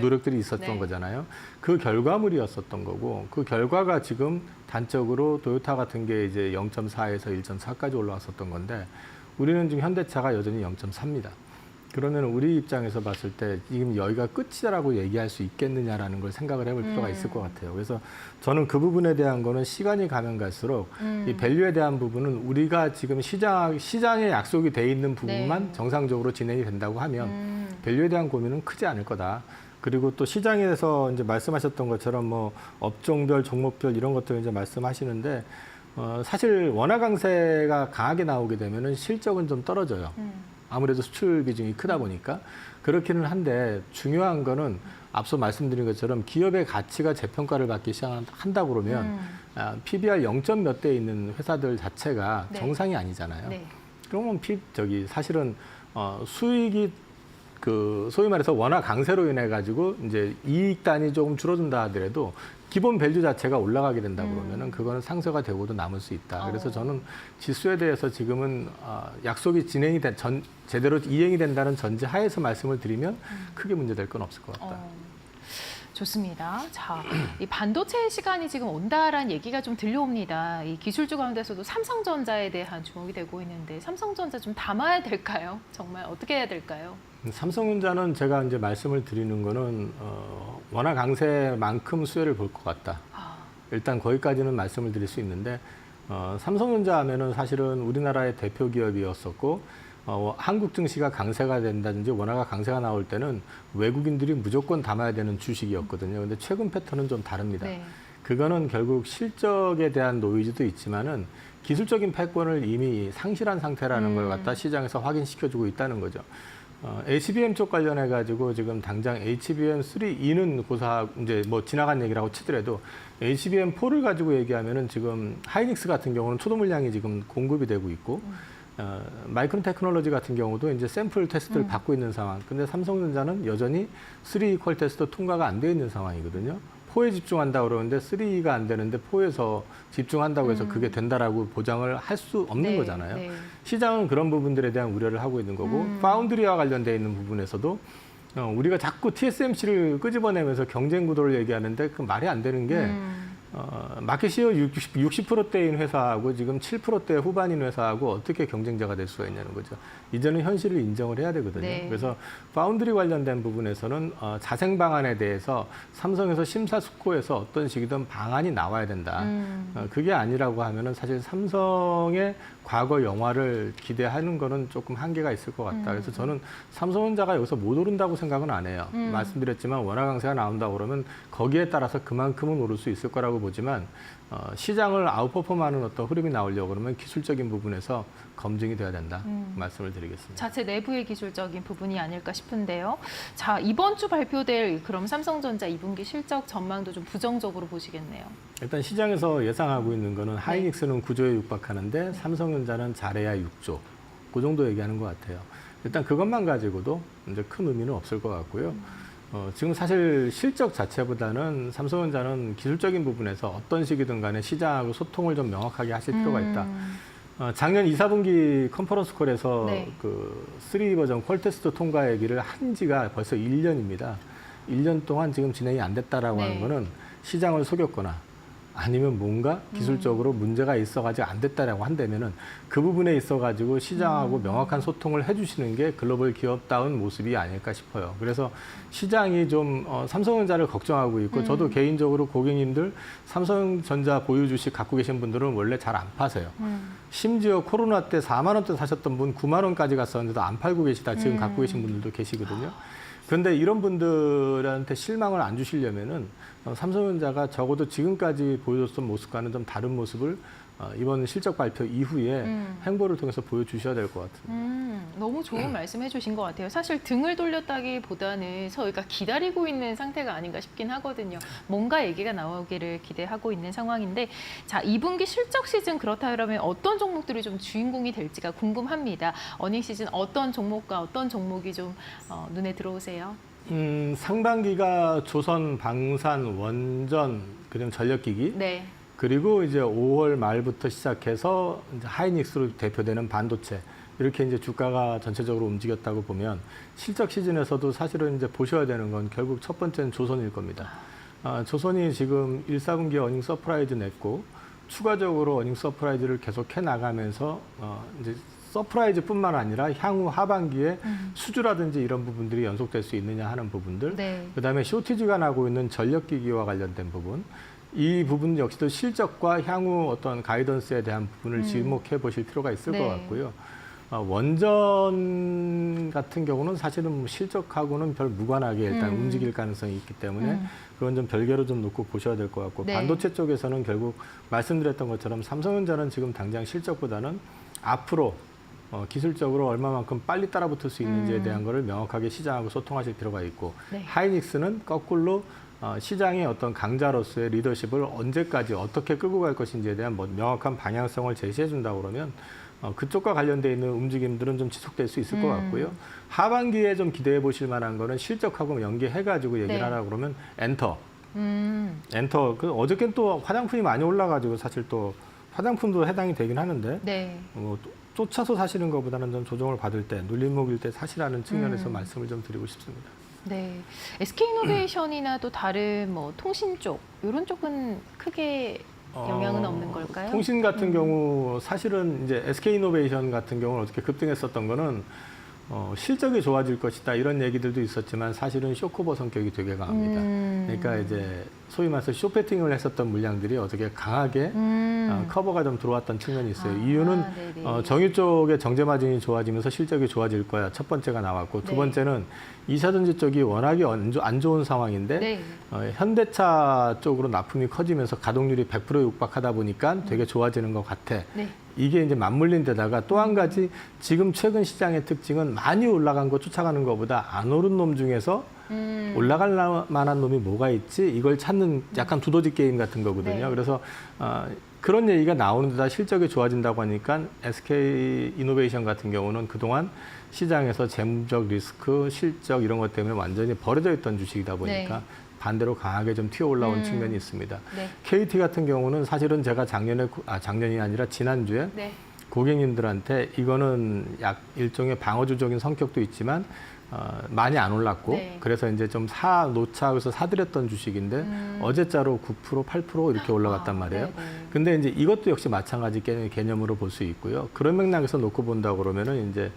노력들이 있었던 네. 거잖아요. 그 결과물이었었던 거고 그 결과가 지금 단적으로 토요타 같은 게 이제 0.4에서 1.4까지 올라왔었던 건데 우리는 지금 현대차가 여전히 0.4입니다. 그러면 우리 입장에서 봤을 때 지금 여기가 끝이라고 얘기할 수 있겠느냐라는 걸 생각을 해볼 필요가 있을 것 같아요. 그래서 저는 그 부분에 대한 거는 시간이 가면 갈수록 이 밸류에 대한 부분은 우리가 지금 시장에 약속이 돼 있는 부분만 네. 정상적으로 진행이 된다고 하면 밸류에 대한 고민은 크지 않을 거다. 그리고 또 시장에서 이제 말씀하셨던 것처럼 뭐 업종별, 종목별 이런 것들 이제 말씀하시는데 사실 원화 강세가 강하게 나오게 되면은 실적은 좀 떨어져요. 아무래도 수출 비중이 크다 보니까 그렇기는 한데 중요한 거는 앞서 말씀드린 것처럼 기업의 가치가 재평가를 받기 시작한다 그러면 PBR 0점 몇 대 있는 회사들 자체가 네. 정상이 아니잖아요. 네. 그러면 사실은 수익이 그 소위 말해서 원화 강세로 인해 가지고 이제 이익단이 조금 줄어든다 하더라도 기본 밸류 자체가 올라가게 된다 그러면은 그거는 상쇄가 되고도 남을 수 있다. 그래서 저는 지수에 대해서 지금은 약속이 제대로 이행이 된다는 전제 하에서 말씀을 드리면 크게 문제될 건 없을 것 같다. 좋습니다. 자, 이 반도체 시간이 지금 온다라는 얘기가 좀 들려옵니다. 이 기술주 가운데서도 삼성전자에 대한 주목이 되고 있는데 삼성전자 좀 담아야 될까요? 정말 어떻게 해야 될까요? 삼성전자는 제가 이제 말씀을 드리는 거는 원화 강세만큼 수혜를 볼 것 같다. 일단 거기까지는 말씀을 드릴 수 있는데 삼성전자 하면은 사실은 우리나라의 대표 기업이었었고 한국 증시가 강세가 된다든지 원화가 강세가 나올 때는 외국인들이 무조건 담아야 되는 주식이었거든요. 근데 최근 패턴은 좀 다릅니다. 네. 그거는 결국 실적에 대한 노이즈도 있지만은 기술적인 패권을 이미 상실한 상태라는 걸 갖다 시장에서 확인시켜주고 있다는 거죠. HBM 쪽 관련해 가지고 지금 당장 HBM3E는 고사 이제 뭐 지나간 얘기라고 치더라도 HBM4를 가지고 얘기하면은 지금 하이닉스 같은 경우는 초도 물량이 지금 공급이 되고 있고 마이크론 테크놀로지 같은 경우도 이제 샘플 테스트를 받고 있는 상황. 근데 삼성전자는 여전히 3 퀄 테스트 통과가 안 돼 있는 상황이거든요. 4에 집중한다고 그러는데 3가 안 되는데 4에서 집중한다고 해서 그게 된다라고 보장을 할 수 없는 네, 거잖아요. 네. 시장은 그런 부분들에 대한 우려를 하고 있는 거고 파운드리와 관련돼 있는 부분에서도 우리가 자꾸 TSMC를 끄집어내면서 경쟁 구도를 얘기하는데 그 말이 안 되는 게 마켓시어 60%대인 회사하고 지금 7%대 후반인 회사하고 어떻게 경쟁자가 될 수가 있냐는 거죠. 이제는 현실을 인정을 해야 되거든요. 네. 그래서 파운드리 관련된 부분에서는 자생 방안에 대해서 삼성에서 심사숙고해서 어떤 식이든 방안이 나와야 된다. 그게 아니라고 하면은 사실 삼성의 과거 영화를 기대하는 거는 조금 한계가 있을 것 같다. 그래서 저는 삼성전자가 여기서 못 오른다고 생각은 안 해요. 말씀드렸지만 원화 강세가 나온다고 그러면 거기에 따라서 그만큼은 오를 수 있을 거라고 보지만 시장을 아웃퍼폼하는 어떤 흐름이 나오려고 그러면 기술적인 부분에서 검증이 돼야 된다. 말씀을 드리겠습니다. 자체 내부의 기술적인 부분이 아닐까 싶은데요. 자, 이번 주 발표될 그럼 삼성전자 2분기 실적 전망도 좀 부정적으로 보시겠네요. 일단 시장에서 예상하고 있는 거는 하이닉스는 9조에 육박하는데 삼성전자는 잘해야 6조. 그 정도 얘기하는 것 같아요. 일단 그것만 가지고도 이제 큰 의미는 없을 것 같고요. 지금 사실 실적 자체보다는 삼성전자는 기술적인 부분에서 어떤 식이든 간에 시장하고 소통을 좀 명확하게 하실 필요가 있다. 작년 2, 4분기 컨퍼런스 콜에서 네. 그 3 버전 퀄 테스트 통과 얘기를 한 지가 벌써 1년입니다. 1년 동안 지금 진행이 안 됐다라고 네. 하는 거는 시장을 속였거나 아니면 뭔가 기술적으로 문제가 있어가지고 안 됐다라고 한다면은 그 부분에 있어가지고 시장하고 명확한 소통을 해주시는 게 글로벌 기업다운 모습이 아닐까 싶어요. 그래서 시장이 좀 삼성전자를 걱정하고 있고 저도 개인적으로 고객님들 삼성전자 보유 주식 갖고 계신 분들은 원래 잘 안 파세요. 심지어 코로나 때 4만 원대 사셨던 분 9만 원까지 갔었는데도 안 팔고 계시다 지금 갖고 계신 분들도 계시거든요. 그런데 이런 분들한테 실망을 안 주시려면은 삼성전자가 적어도 지금까지 보여줬던 모습과는 좀 다른 모습을 이번 실적 발표 이후에 행보를 통해서 보여주셔야 될 것 같습니다. 너무 좋은 말씀 해주신 것 같아요. 사실 등을 돌렸다기보다는 저희가 기다리고 있는 상태가 아닌가 싶긴 하거든요. 뭔가 얘기가 나오기를 기대하고 있는 상황인데, 자, 2분기 실적 시즌 그렇다 그러면 어떤 종목들이 좀 주인공이 될지가 궁금합니다. 어닝 시즌 어떤 종목과 어떤 종목이 좀 눈에 들어오세요? 상반기가 조선, 방산, 원전, 그다음 전력기기, 네. 그리고 이제 5월 말부터 시작해서 이제 하이닉스로 대표되는 반도체 이렇게 이제 주가가 전체적으로 움직였다고 보면 실적 시즌에서도 사실은 이제 보셔야 되는 건 결국 첫 번째는 조선일 겁니다. 조선이 지금 1, 4분기 어닝 서프라이즈 냈고 추가적으로 어닝 서프라이즈를 계속 해 나가면서 이제 서프라이즈뿐만 아니라 향후 하반기에 수주라든지 이런 부분들이 연속될 수 있느냐 하는 부분들, 네. 그다음에 쇼티지가 나고 있는 전력기기와 관련된 부분, 이 부분 역시도 실적과 향후 어떤 가이던스에 대한 부분을 지목해 보실 필요가 있을 네. 것 같고요. 원전 같은 경우는 사실은 뭐 실적하고는 별 무관하게 일단 움직일 가능성이 있기 때문에 그건 좀 별개로 좀 놓고 보셔야 될 것 같고, 네. 반도체 쪽에서는 결국 말씀드렸던 것처럼 삼성전자는 지금 당장 실적보다는 앞으로 기술적으로 얼마만큼 빨리 따라붙을 수 있는지에 대한 거를 명확하게 시장하고 소통하실 필요가 있고, 네. 하이닉스는 거꾸로 시장의 어떤 강자로서의 리더십을 언제까지 어떻게 끌고 갈 것인지에 대한 명확한 방향성을 제시해 준다고 그러면 그쪽과 관련돼 있는 움직임들은 좀 지속될 수 있을 것 같고요. 하반기에 좀 기대해 보실 만한 거는 실적하고 연계해 가지고 얘기를 네. 하라고 그러면 엔터. 엔터. 어저께는 또 화장품이 많이 올라가지고 사실 또 화장품도 해당이 되긴 하는데 네. 쫓아서 사시는 것보다는 좀 조정을 받을 때, 눌림목일 때 사시라는 측면에서 말씀을 좀 드리고 싶습니다. 네. SK이노베이션이나 또 다른 뭐 통신 쪽 이런 쪽은 크게 영향은 없는 걸까요? 통신 같은 경우 사실은 이제 SK이노베이션 같은 경우는 어떻게 급등했었던 거는 실적이 좋아질 것이다 이런 얘기들도 있었지만 사실은 쇼커버 성격이 되게 강합니다. 그러니까 이제 소위 말해서 쇼패팅을 했었던 물량들이 어떻게 강하게 커버가 좀 들어왔던 측면이 있어요. 이유는 네네. 정유 쪽의 정제 마진이 좋아지면서 실적이 좋아질 거야. 첫 번째가 나왔고 두 네. 번째는 2차전지 쪽이 워낙에 안 좋은 상황인데 네. 현대차 쪽으로 납품이 커지면서 가동률이 100%에 육박하다 보니까 되게 좋아지는 것 같아. 네. 이게 이제 맞물린 데다가 또 한 가지 지금 최근 시장의 특징은 많이 올라간 거 쫓아가는 것보다 안 오른 놈 중에서 올라갈 만한 놈이 뭐가 있지? 이걸 찾는 약간 두더지 게임 같은 거거든요. 네. 그래서 그런 얘기가 나오는 데다 실적이 좋아진다고 하니까 SK 이노베이션 같은 경우는 그동안 시장에서 재무적 리스크, 실적 이런 것 때문에 완전히 버려져 있던 주식이다 보니까 네. 반대로 강하게 좀 튀어 올라온 측면이 있습니다. 네. KT 같은 경우는 사실은 제가 작년이 아니라 지난주에 네. 고객님들한테 이거는 약 일종의 방어주적인 성격도 있지만 많이 안 올랐고 네. 그래서 이제 좀 놓자고서 사드렸던 주식인데 어제자로 9%, 8% 이렇게 올라갔단 말이에요. 네네. 근데 이제 이것도 역시 마찬가지 개념으로 볼 수 있고요. 그런 맥락에서 놓고 본다 그러면은 이제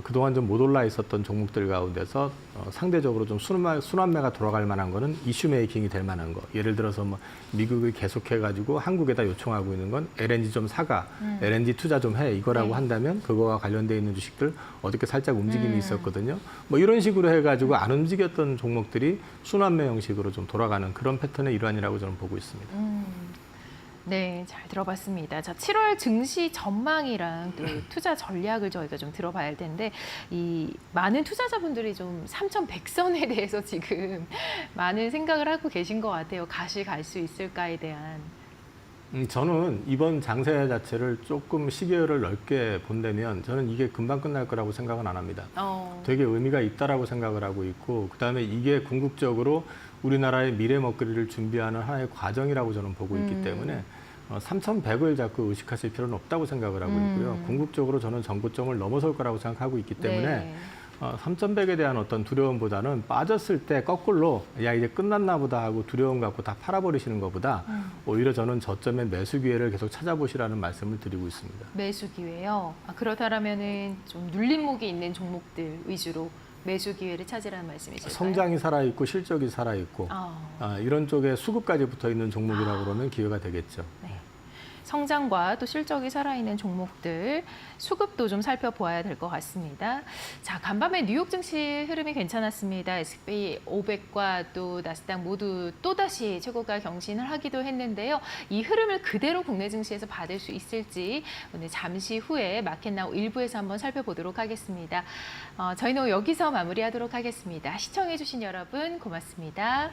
그동안 좀 못 올라 있었던 종목들 가운데서 상대적으로 좀 순환매가 돌아갈 만한 거는 이슈 메이킹이 될 만한 거. 예를 들어서 뭐 미국이 계속해가지고 한국에다 요청하고 있는 건 LNG 좀 사가, LNG 투자 좀 해 이거라고 네. 한다면 그거와 관련돼 있는 주식들 어저께 살짝 움직임이 있었거든요. 뭐 이런 식으로 해가지고 안 움직였던 종목들이 순환매 형식으로 좀 돌아가는 그런 패턴의 일환이라고 저는 보고 있습니다. 네, 잘 들어봤습니다. 자, 7월 증시 전망이랑 또 투자 전략을 저희가 좀 들어봐야 할 텐데, 이 많은 투자자분들이 좀 3,100선에 대해서 지금 많은 생각을 하고 계신 것 같아요. 가시 갈 수 있을까에 대한. 저는 이번 장세 자체를 조금 시계열을 넓게 본다면 저는 이게 금방 끝날 거라고 생각은 안 합니다. 되게 의미가 있다라고 생각을 하고 있고 그다음에 이게 궁극적으로 우리나라의 미래 먹거리를 준비하는 하나의 과정이라고 저는 보고 있기 때문에 3,100을 자꾸 의식하실 필요는 없다고 생각을 하고 있고요. 궁극적으로 저는 전고점을 넘어설 거라고 생각하고 있기 때문에 네. 3,100에 대한 어떤 두려움보다는 빠졌을 때 거꾸로 야 이제 끝났나 보다 하고 두려움 갖고 다 팔아버리시는 것보다 오히려 저는 저점의 매수 기회를 계속 찾아보시라는 말씀을 드리고 있습니다. 매수 기회요. 그렇다면은 좀 눌림목이 있는 종목들 위주로 매수 기회를 찾으라는 말씀이실까요? 성장이 살아있고 실적이 살아있고 이런 쪽에 수급까지 붙어있는 종목이라고 그러면 기회가 되겠죠. 네. 성장과 또 실적이 살아있는 종목들, 수급도 좀 살펴보아야 될 것 같습니다. 자, 간밤에 뉴욕 증시 흐름이 괜찮았습니다. S&P 500과 또 나스닥 모두 또다시 최고가 경신을 하기도 했는데요. 이 흐름을 그대로 국내 증시에서 받을 수 있을지 오늘 잠시 후에 마켓나우 1부에서 한번 살펴보도록 하겠습니다. 저희는 여기서 마무리하도록 하겠습니다. 시청해주신 여러분 고맙습니다.